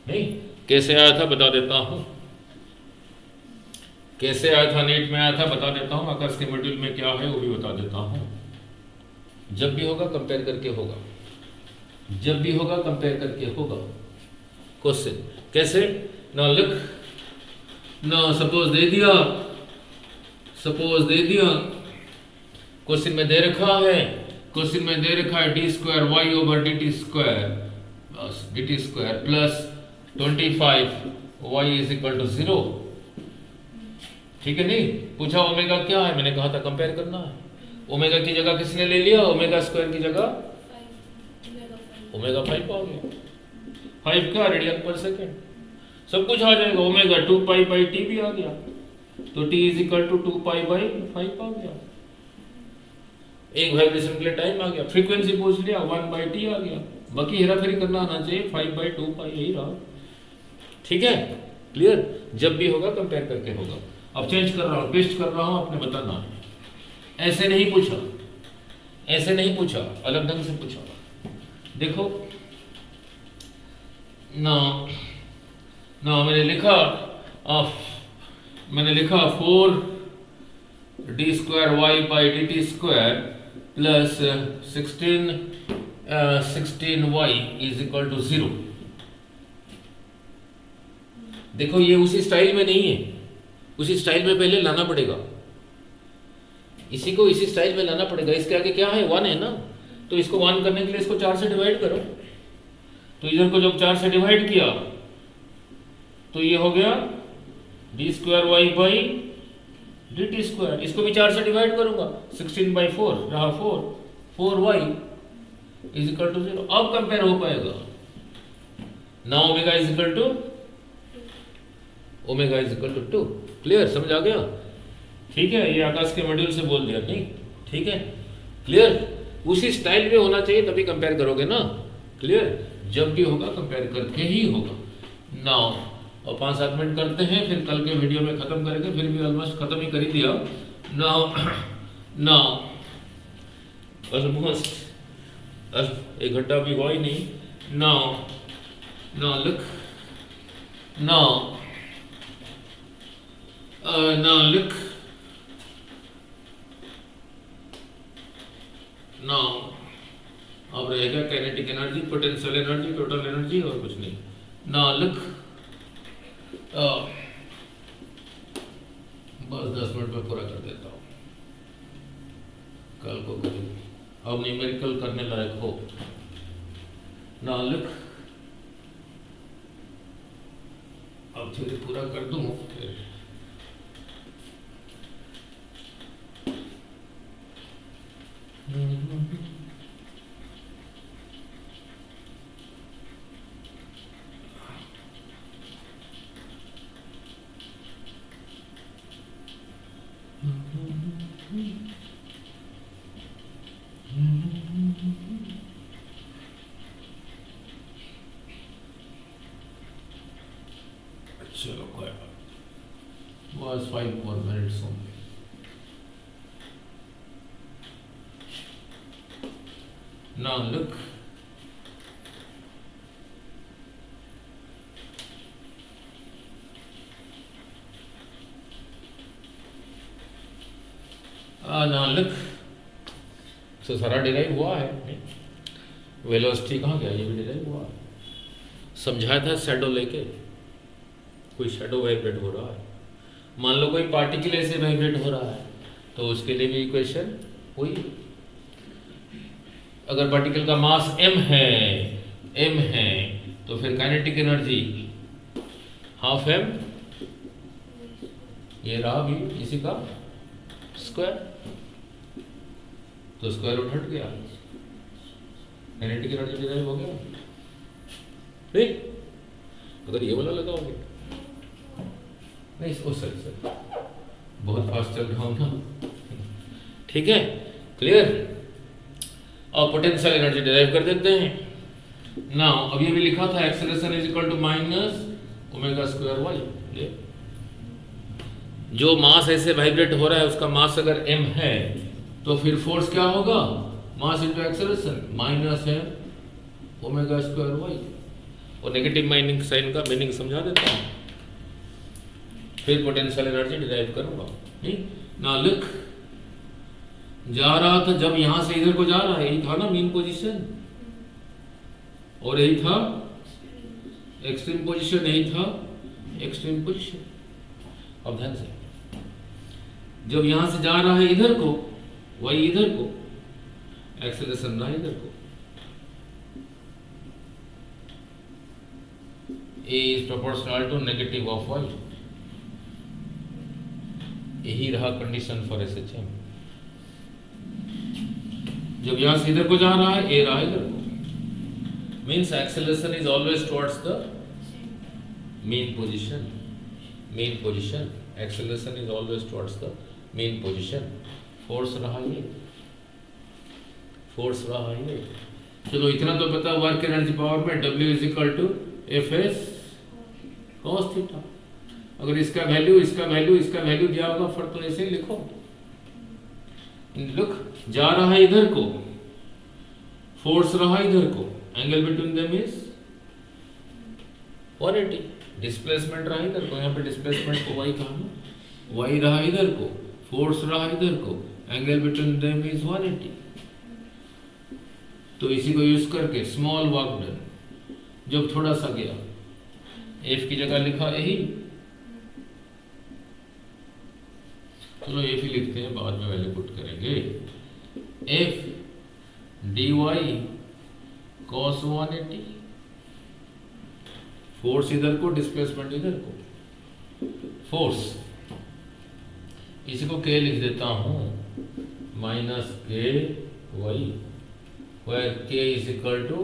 A: नहीं, कैसे आया था बता देता हूँ, कैसे आया था, नीट में आया था बता देता हूँ, आकाश के मॉड्यूल में क्या है वो भी बता देता हूँ। जब भी होगा कंपेयर करके होगा, जब भी होगा कंपेयर करके होगा क्वेश्चन। कैसे, ना लिख, ना सपोज दे दिया क्वेश्चन में दे रखा है, क्वेश्चन में दे रखा है d square y over d t square plus 25 y is equal to 0। ठीक है, नहीं पूछा ओमेगा क्या है, मैंने कहा था कंपेयर करना है। ओमेगा की जगह किसने ले लिया, ओमेगा स्क्वायर की जगह ओमेगा 5 आ गया, 5 का रेडियन पर सेकेंड, सब कुछ आ जाएगा। ओमेगा 2 पाई बाई टी भी आ गया, तो t is equal to 2 pi by 5 आ गया। एक वाइब्रेशन के लिए टाइम आ गया, फ्रीक्वेंसी पूछ लिया 1 बाई टी आ गया, बाकी हेरा फेरी करना आना चाहिए 5 बाई 2 पाई, यही रहा। ठीक है, क्लियर। जब भी होगा कंपेयर करके होगा। अब चेंज कर रहा हूँ, ट्विस्ट कर रहा हूँ, आपने बताना है। ऐसे नहीं पूछा, ऐसे नहीं पूछा, अलग ढंग से पूछा। देखो ना मैंने लिखा 4 d square y by d t square plus 16 y is equal to 0। देखो ये उसी स्टाइल में नहीं है, उसी स्टाइल में पहले लाना पड़ेगा, इसी को इसी स्टाइल में लाना पड़ेगा। इसके आगे क्या है, 1 है ना, तो इसको 1 करने के लिए इसको 4 से डिवाइड करो, तो इधर को जब 4 से डिवाइड किया तो ये हो गया d²y dt²। इसको भी 4 से डिवाइड करूंगा, 16/4 रहा 4y इज इक्वल टू 0। अब कंपेयर हो पाएगा। Now omega is equal to 2। Clear, समझ आ गया? ठीक है, ये आकाश के मॉड्यूल से बोल दिया नहीं? ठीक है, क्लियर? उसी स्टाइल में होना चाहिए, तभी कंपेयर करोगे ना। क्लियर? जब भी होगा कंपेयर करके ही होगा। नाउ और 5-7 मिनट करते हैं, फिर कल के वीडियो में खत्म करेंगे। फिर भी ऑलमोस्ट खत्म ही कर ही दिया। नाउ ऑलमोस्ट 1 घंटा भी हुआ ही नहीं। Now look, now look, now अब रहेगा kinetic energy, potential energy, total energy और कुछ नहीं। नाउ लुक, बस 10 मिनट में पूरा कर देता हूँ, कल को करेंगे। अब न्यूमेरिकल करने लायक हो। नाउ लुक, अब थोड़ी पूरा कर दूँ फिर चलो कोई बात, बस 5 more minutes only। Now look, now look, तो सारा डिराइव हुआ है। वेलोसिटी कहाँ गया? ये भी डिराइव हुआ है। समझाया था शैडो लेके, कोई शैडो वाइब्रेट हो रहा है। मान लो कोई पार्टिकल ऐसे वाइब्रेट हो रहा है तो उसके लिए भी इक्वेशन हुई। अगर पार्टिकल का मास m है तो फिर काइनेटिक एनर्जी हाफ m, ये रहा भी इसी का स्क्वायर, तो स्क्वायर रूट हट गया, काइनेटिक एनर्जी डिराइव हो गया। ठीक, अगर ये वाला लगाओगे नहीं, ओ सॉरी बहुत फास्ट चल रहा हूँ ना। ठीक है, क्लियर? और पोटेंशियल एनर्जी डिराइव कर देते हैं। नाउ अब ये भी लिखा था acceleration is equal to minus omega square y. जो मास ऐसे वाइब्रेट हो रहा है उसका मास अगर m है तो फिर फोर्स क्या होगा? मास इनटू एक्सेलरेशन माइनस है ओमेगा स्क्वायर वाई। और नेगेटिव माइनिंग साइन का मीनिंग समझा देता हूँ, फिर पोटेंशियल एनर्जी डिराइव करूंगा। ना लुक, जा रहा था जब यहां से इधर को जा रहा है, यही था ना मीन पोजीशन, और यही था एक्सट्रीम पोजीशन, यही था एक्सट्रीम पोजीशन। अब ध्यान से, जब यहां से जा रहा है इधर को, वही इधर को, एक्सेलरेशन रहा इधर को। A is proportional to negative of y। यही रहा कंडीशन फॉर SHM। जब यहां से इधर को जा रहा है, ए रहा इधर को, means acceleration is always towards the mean position. Mean position, acceleration is always towards the mean position. Force रहा ये, फोर्स रहा ये। चलो इतना तो पता, वर्क एनर्जी पावर में W is equal to Fs cos theta. अगर इसका वैल्यू, इसका वैल्यू, इसका वैल्यू दिया होगा फिर तो ऐसे ही लिखो। लुक, जा रहा है इधर को, फोर्स रहा इधर को, angle between them is 180। Displacement रहा इधर को, यहाँ पे डिस्प्लेसमेंट को y कहा ना, y रहा इधर को, फोर्स रहा इधर को, एंगल बिटवीन देम इज 180। तो इसी को यूज करके स्मॉल वर्क डन, जब थोड़ा सा गया, F की जगह लिखा यही, चलो F ही लिखते हैं, बाद में वैल्यू पुट करेंगे। F dy cos 180 फोर्स इधर को, डिस्प्लेसमेंट इधर को। फोर्स इसी को k लिख देता हूं, minus k y, where k is equal to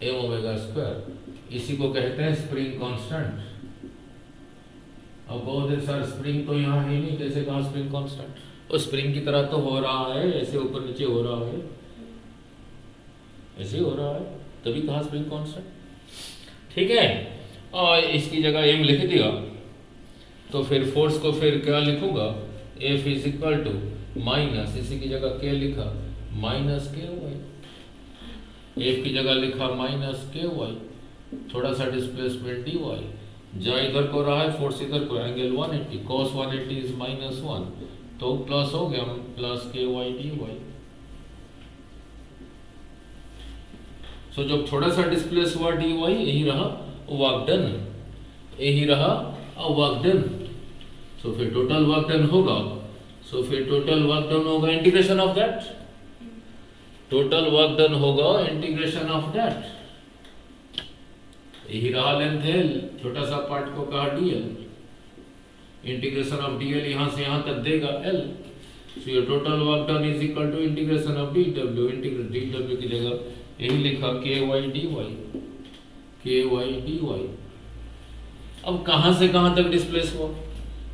A: m omega square. इसी को कहते हैं स्प्रिंग कांस्टेंट। अब बहुत सर स्प्रिंग तो यहाँ है नहीं, कैसे कहा स्प्रिंग कांस्टेंट? और स्प्रिंग की तरह तो हो रहा है, ऐसे ऊपर नीचे हो रहा है, ऐसे हो रहा है, तभी कहा स्प्रिंग कांस्टेंट। ठीक है, और इसकी जगह m लिख दिया, तो फिर फोर्स को फिर क्या लिखूंगा, F is equal to minus, इसी की जगह k लिखा, माइनस के वाई। F की जगह लिखा माइनस के वाई, थोड़ा सा डिस्प्लेसमेंट dy, जहाँ इधर को रहा है फोर्स इधर को, एंगल 180, cos 180 इज -1, तो प्लस हो गया प्लस के वाई डी वाई। सो जब थोड़ा सा डिस्प्लेस हुआ dy, यही रहा वर्क डन, यही रहा वर्क डन। सो फिर टोटल वर्क डन होगा, सो फिर टोटल वर्क डन होगा integration of that, total work done होगा इंटीग्रेशन ऑफ दैट। यही रहा लेंथ L, छोटा सा पार्ट को कहा dl, इंटीग्रेशन ऑफ dl यहां से यहां तक देगा L। So your total work done is equal to integration of dw, integrate dw की जगह यही लिखा ky dy, ky dy। अब कहां से कहां तक डिस्प्लेस हुआ,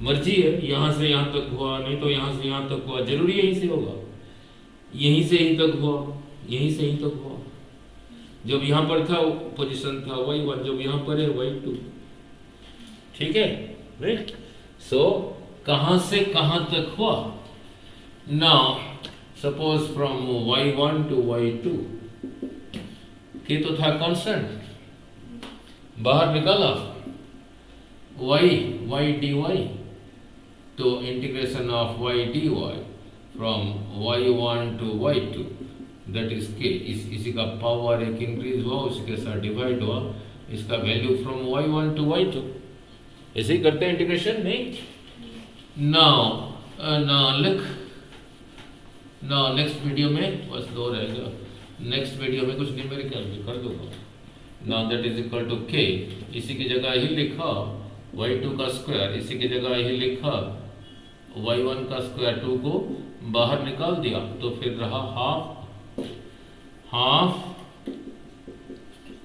A: मर्जी है, यहां से यहां तक हुआ, नहीं तो यहां से यहां तक हुआ, जरूरी यहीं से होगा, यहीं से यहीं तक हुआ, यहीं से यहीं तक हुआ। जब यहां पर था पोजीशन था y1, जब यहां पर है y2। ठीक है, राइट। सो कहां से कहां तक हुआ, now suppose from y1 to y2, ये तो था कांस्टेंट, बाहर निकाला y dy, तो integration of y dy from y1 to y2, that is k, इसी का पावर एक इंक्रीज हुआ, उसके साथ डिवाइड हुआ, इसका value from y1 to y2। ऐसे ही करते हैं इंटीग्रेशन, नहीं? नाउ लिख, नाउ नेक्स्ट वीडियो में बस 2 रहेगा, नेक्स्ट वीडियो में कुछ न्यूमेरिकल भी कर दूंगा। Now that is equal to k, इसी की जगह ही लिखा y2 का स्क्वायर, इसी की जगह ही लिखा y1 का स्क्वायर, 2 को बाहर निकाल दिया, तो फिर रहा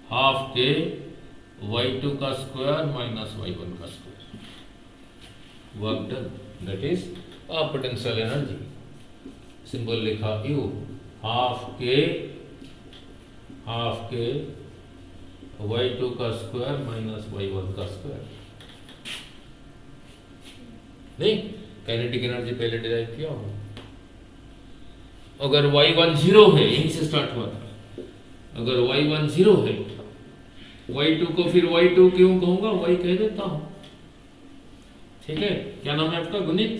A: हाफ के y2 का स्क्वायर माइनस y1 का square, work done, that is potential energy. Symbol लिखा U, हाफ के y2 का स्क्वायर माइनस y1 का स्क्वायर। नहीं, काइनेटिक एनर्जी पहले डिराइव किया हो। अगर y1 0 है, यहीं से स्टार्ट हुआ था, अगर y1 0 है, y2 को फिर y2 क्यों कहूंगा, y कह देता हूं। ठीक है, क्या नाम है आपका, गुणित।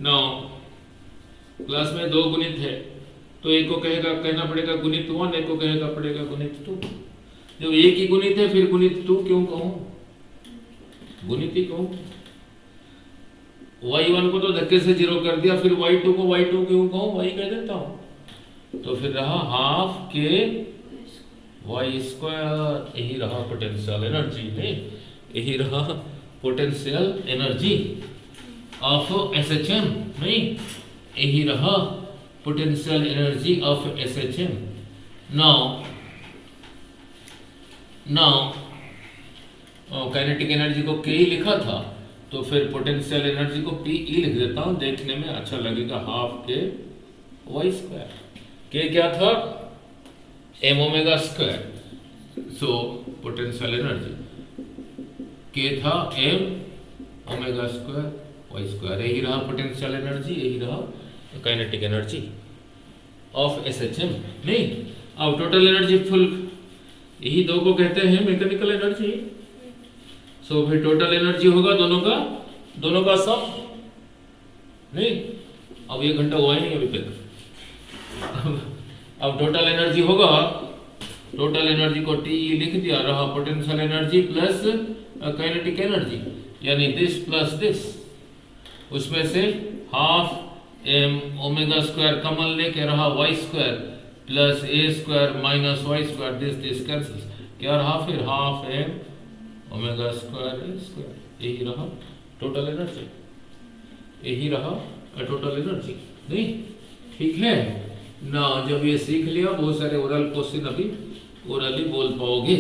A: नाउ क्लास में 2 गुणित है, तो एक को कहना पड़ेगा गुणित 1, एक को कहेगा पड़ेगा गुणित 2। जब एक ही गुणित है फिर गुणित 2 क्यों कहूं, गुणित ही कहूं। y1 को तो धक्के से 0 कर दिया, फिर y2 को y2 क्यों कहूं, y कह देता हूं। तो फिर रहा हाफ के y स्क्वायर, यही रहा पोटेंशियल एनर्जी, यही रहा पोटेंशियल एनर्जी ऑफ SHM, नहीं, यही रहा potential energy of SHM। Now kinetic energy को K लिखा था, तो फिर पोटेंशियल एनर्जी को PE लिख देता हूं, देखने में अच्छा लगेगा, हाफ के y स्क्वायर। K क्या था, m omega square, so potential energy K था m omega square y square, यही रहा पोटेंशियल एनर्जी, यही रहा काइनेटिक एनर्जी ऑफ SHM। नहीं, अब टोटल एनर्जी फुल, यही 2 को कहते हैं मैकेनिकल एनर्जी। सो फिर टोटल एनर्जी होगा दोनों का सम। नहीं, अब 1 घंटा हुआ ही नहीं अभी तक। अब टोटल एनर्जी होगा, टोटल एनर्जी को TE लिख दिया, रहा potential energy plus kinetic energy, यानी दिस प्लस दिस, उसमें से half m omega square common लेके रहा y square plus a square minus y square, this cancels, क्या रहा फिर, half m omega square square, यही रहा टोटल एनर्जी, यही रहा टोटल एनर्जी। नहीं, ठीक है ना। जब ये सीख लिया, बहुत सारे ओरल क्वेश्चन अभी ओरली बोल पाओगे।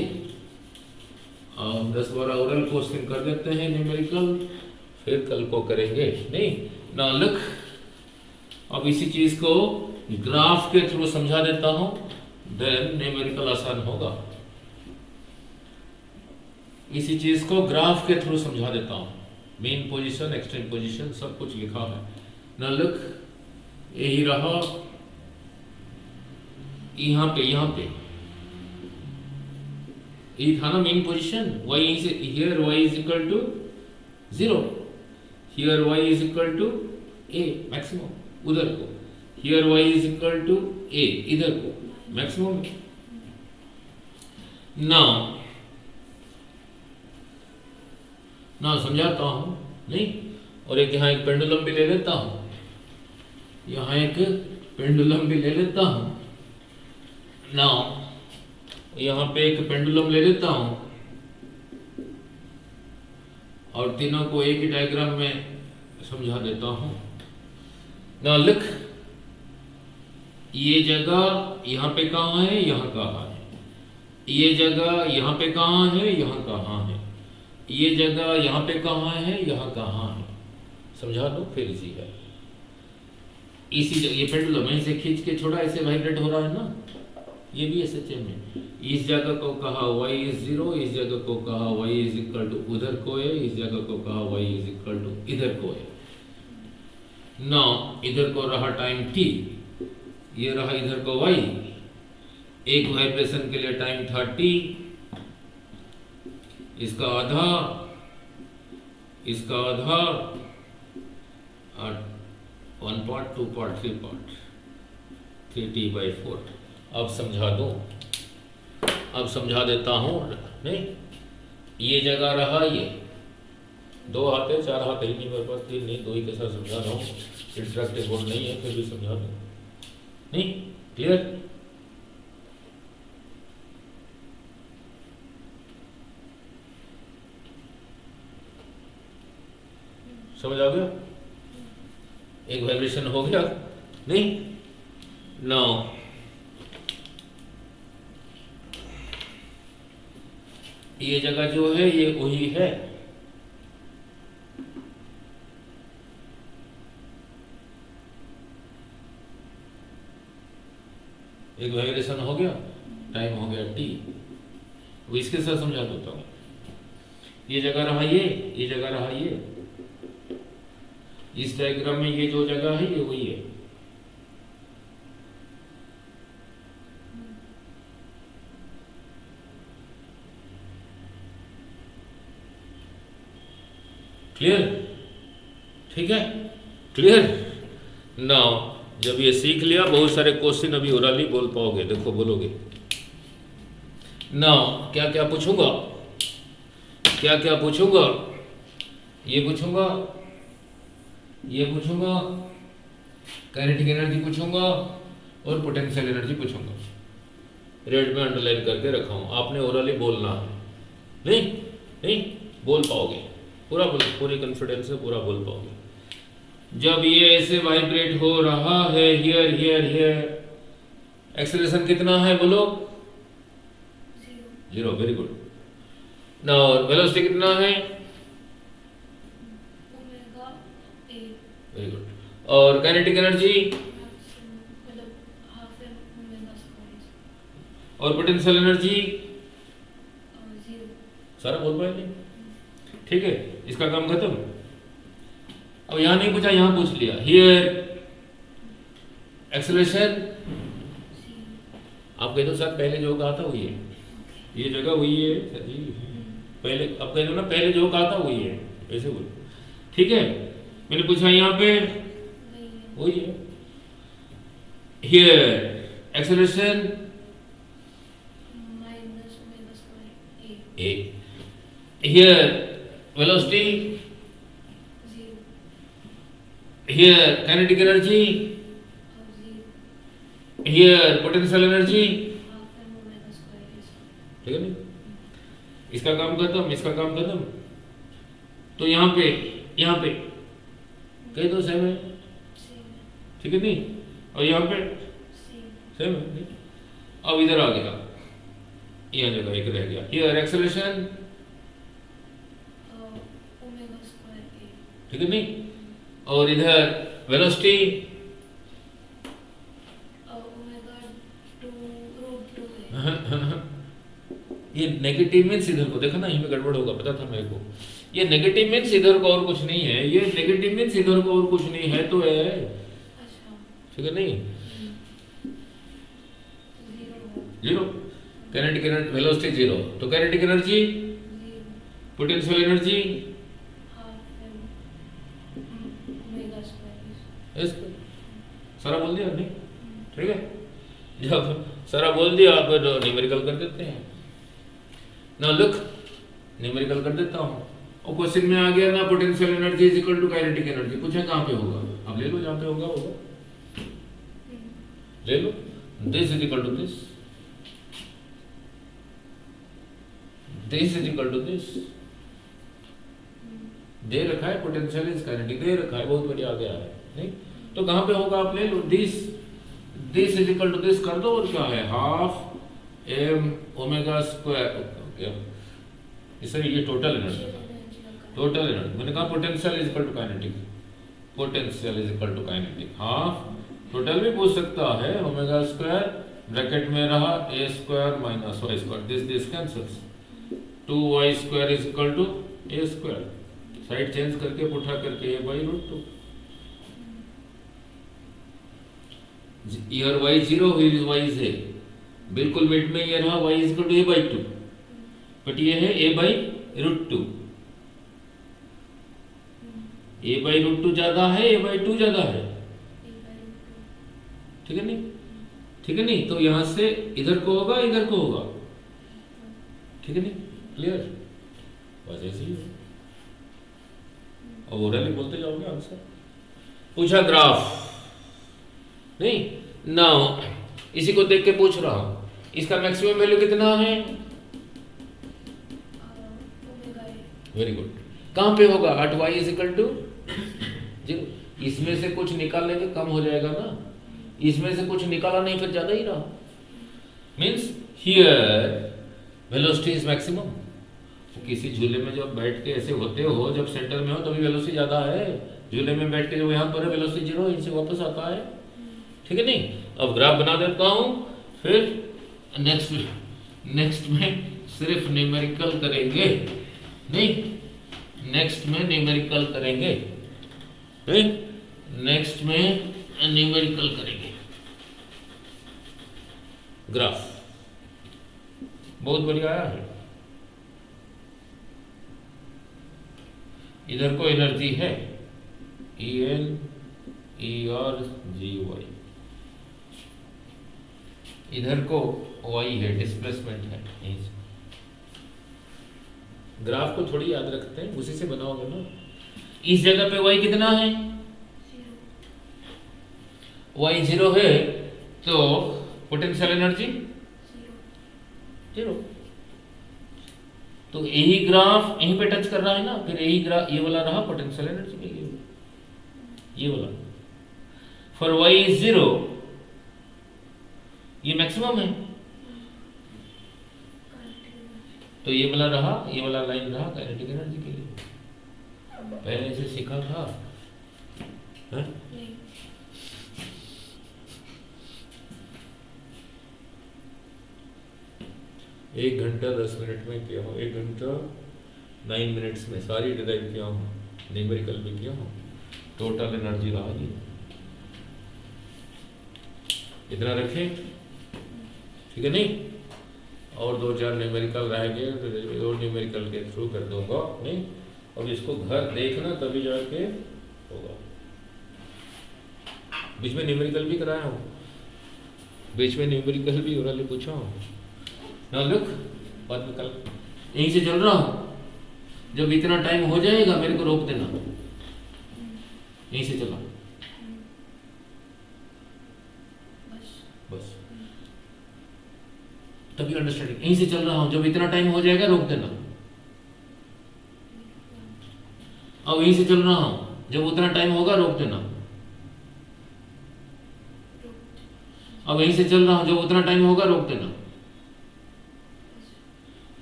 A: 10-12 ओरल क्वेश्चन कर देते हैं न्यूमेरिकल, फिर कल को करेंगे। नहीं ना, लुक अब इसी चीज को ग्राफ के थ्रू समझा देता हूं, देन न्यूमेरिकल आसान होगा। इसी चीज को ग्राफ के थ्रू समझा देता हूं, मेन पोजीशन एक्सट्रीम पोजीशन सब कुछ लिखा है ना। लुक यही रहा, यहां पे ये था ना main position, y is here, y is equal to 0, here y is equal to a maximum उधर को, here y is equal to a इधर को मैक्सिमम। ना समझाता हूं, नहीं। और एक यहाँ एक पेंडुलम भी ले लेता हूं, यहाँ एक पेंडुलम भी ले लेता हूं ना, यहाँ पे एक पेंडुलम ले लेता हूं और तीनों को एक ही डायग्राम में समझा देता हूं ना। लिख, ये जगह यहाँ पे कहाँ है, यहाँ कहाँ है, ये जगह यहाँ पे कहाँ है, यहाँ कहाँ है, ये जगह यहाँ पे कहाँ है, यहाँ कहाँ है, समझा दो फिर इजी है। इसी जगह ये पेंडुलम ऐसे खींच के छोड़ा, ऐसे वाइब्रेट हो रहा है ना, ये भी SHM है। इस जगह को कहा y is 0, इस जगह को कहा y is equal to उधर को है, इस जगह को कहा y is equal to इधर को है ना। इधर को रहा टाइम t, ये रहा इधर को y, एक वाइब्रेशन के लिए टाइम था t, इसका आधा, इसका आधा, 1 पार्ट 2 पार्ट 3 पार्ट, 3t/4। अब समझा दूं, अब समझा देता हूं। नहीं, ये जगह रहा, ये 2 हाथ है, 4 हाथ है नहीं मेरे पास, 3 नहीं 2 ही के साथ समझा रहा हूँ, इंटरेक्टिव बोर्ड नहीं है, फिर भी समझा दूं। नहीं क्लियर? समझ आ गया? एक वाइब्रेशन हो गया। नहीं नाउ ये जगह जो है ये वही है, एक वाइब्रेशन हो गया, टाइम हो गया t, वो इसके साथ समझा देता हूं। ये जगह रहा ये जगह रहा ये, इस डायग्राम में ये जो जगह है ये वही है। क्लियर? ठीक है, क्लियर? नाउ जब ये सीख लिया, बहुत सारे क्वेश्चन अभी ओरली बोल पाओगे, देखो बोलोगे। नाउ क्या क्या पूछूंगा, क्या क्या पूछूंगा, ये पूछूंगा, ये पूछूंगा, काइनेटिक एनर्जी पूछूंगा और पोटेंशियल एनर्जी पूछूंगा। रेड में अंडरलाइन करके रखा हूं, आपने ओरली बोलना है। नहीं नहीं बोल पाओगे, पूरा बोल, पूरी कॉन्फिडेंस से पूरा बोल पाओगे। जब ये ऐसे वाइब्रेट हो रहा है, हियर हियर हियर, एक्सेलरेशन कितना है बोलो? 0। Very good. नाउ वेलोसिटी कितना है? Very good. और काइनेटिक एनर्जी और पोटेंशियल एनर्जी सारा बोल पाएंगे? ठीक है, इसका काम खत्म। अब यहां नहीं पूछा, यहां पूछ लिया। हियर एक्सेलरेशन आप कह दो सर, पहले जो कहा था वही है, ये जगह वही है सर जी, पहले अब कह दो ना, पहले जो कहा था वही है, ऐसे बोलो। ठीक है, मैंने पूछा यहाँ पे वही है। Here acceleration a, here velocity, here kinetic energy, here potential energy, ठीक है नहीं? इसका काम खत्म, इसका काम खत्म। तो यहाँ पे कह दो सेम है, ठीक है नहीं, और यहाँ पे सेम है नहीं? अब इधर आ गया, यहाँ जगह एक रह गया, हियर एक्सेलरेशन, ठीक है नहीं, और इधर वेलोसिटी ये नेगेटिव मीन्स इधर को देखो ना, यहीं पे गड़बड़ होगा, पता था मेरे को। ये नेगेटिव मीन्स इधर को और कुछ नहीं है, ये नेगेटिव मीन्स इधर को और कुछ नहीं है, तो है, ठीक है नहीं, zero, kinetic energy, velocity zero, तो काइनेटिक एनर्जी, पोटेंशियल एनर्जी सारा बोल दिया नहीं, ठीक है। जब सारा बोल दिया फिर न्यूमेरिकल कर देते हैं ना, लुक न्यूमेरिकल कर देता हूँ। और क्वेश्चन में आ गया ना, potential energy is equal to kinetic energy, पूछे कहाँ पे होगा, अब ले लो, जहाँ पे होगा होगा, ले लो, this is equal to this, this is equal to this, दे रखा है पोटेंशियल इज काइनेटिक, दे रखा है, बहुत बढ़िया आ गया है नहीं, तो कहाँ पे होगा आप ले लो, this is equal to this कर दो, और क्या है, हाफ एम ओमेगा स्क्वायर, इससे ये टोटल एनर्जी, टोटल एनर्जी मैंने कहा potential is equal to kinetic, potential is equal to kinetic, half total भी पूछ सकता है, ओमेगा स्क्वायर ब्रैकेट में रहा ए square minus Y square, this cancels, 2y square is equal to A square, side change करके पुठा करके a by root 2, here y 0, here is y is a, बिल्कुल मिड में ये रहा y is equal to a by 2, but ये है a by root 2, a by root 2 ज्यादा है, a by 2 ज्यादा है, ठीक है नहीं, ठीक है नहीं, तो यहां से इधर को होगा, इधर को होगा, ठीक है नहीं, क्लियर, बस ऐसे ही है, और ओरली बोलते जाओगे आंसर। पूछा ग्राफ नहीं, नाउ इसी को देख के पूछ रहा हूं, इसका मैक्सिमम वैल्यू कितना है, वेरी गुड, कहां पे होगा, at y is equal to 0, इसमें से कुछ निकाल लेंगे कम हो जाएगा ना, इसमें से कुछ निकाला नहीं फिर ज्यादा ही रहा, means here velocity is maximum, किसी झूले में जब बैठ के ऐसे होते हो, जब सेंटर में हो तभी वेलोसिटी ज्यादा है, झूले में बैठ के जब यहाँ पर है वेलोसिटी जीरो, इनसे वापस आता है, ठीक है नहीं। अब ग्राफ बना देता हूँ, फिर नेक्स्ट में सिर्फ न्यूमेरिकल करेंगे नहीं, नेक्स्ट में न्यूमेरिकल करेंगे नहीं, नेक्स्ट में न्यूमेरिकल करेंगे, ग्राफ बहुत बढ़िया आया है, इधर को एनर्जी है En Er Gy, इधर को y है, डिस्प्लेसमेंट है, ग्राफ को थोड़ी याद रखते हैं, उसी से बनाओगे ना, इस जगह पे y कितना है, y 0 है, तो पोटेंशियल एनर्जी 0, तो यही ग्राफ यहीं पे टच कर रहा है ना, फिर यही ग्राफ ये वाला रहा पोटेंशियल एनर्जी के लिए, ये वाला, फॉर y इज 0, ये मैक्सिमम है, तो ये वाला रहा, ये वाला लाइन रहा काइनेटिक एनर्जी के लिए, पहले इसे सीखा था, है? 1 घंटा 10 मिनट में किया हूँ, 1 घंटा 9 मिनट्स में सारी डिराइव किया हूँ, न्यूमेरिकल भी किया हूँ, टोटल एनर्जी रहा ये, इतना रखें, ठीक है नहीं, और 2-4 न्यूमेरिकल रहेंगे, तो न्यूमेरिकल के थ्रू कर दूंगा नहीं, अब इसको घर देखना तभी जाके होगा, बीच में न्यूमेरिकल भी कराया हूँ, बीच में न्यूमेरिकल भी ओरली पूछा हूँ ना, लुक बात में कल यहीं से चल रहा हूँ, जब इतना टाइम हो जाएगा मेरे को रोक देना, यहीं से चला बस, तभी अंडरस्टैंडिंग, यहीं से चल रहा हूँ, जब इतना टाइम हो जाएगा रोक देना, वहीं से चल रहा हूँ, जब उतना टाइम होगा रोक देना। अब वहीं से चल रहा हूँ, जब उतना टाइम होगा रोक देना।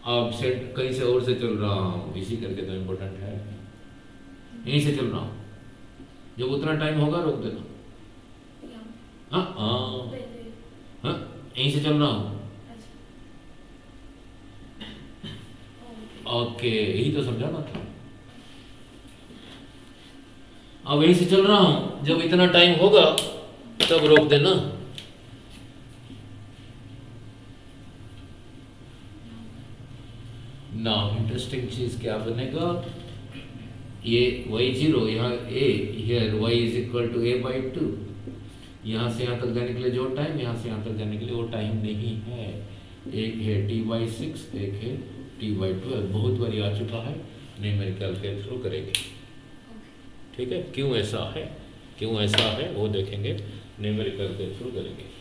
A: अब सेट कहीं से और से चल रहा हूँ, इसी करके तो इम्पोर्टेंट है। यहीं से चल रहा हूँ, जब उतना टाइम होगा रोक देना। हाँ हाँ हाँ, यहीं से चल रहा हूँ। ओके, यही तो समझाना था। अब यहीं से चल रहा हूँ, जब इतना टाइम होगा तब रोक देना। नाउ इंटरेस्टिंग चीज क्या बनेगा, ये y0 यहाँ a, here y is equal to a/2। यहाँ से यहाँ तक जाने के लिए जो टाइम, यहाँ से यहाँ तक जाने के लिए वो टाइम नहीं है। एक है t/6, एक है t/12। बहुत बारी आ चुका है, न्यूमेरिकल के थ्रू करेंगे। ठीक है, क्यों ऐसा है, क्यों ऐसा है वो देखेंगे, न्यूमेरिकल के थ्रू करेंगे।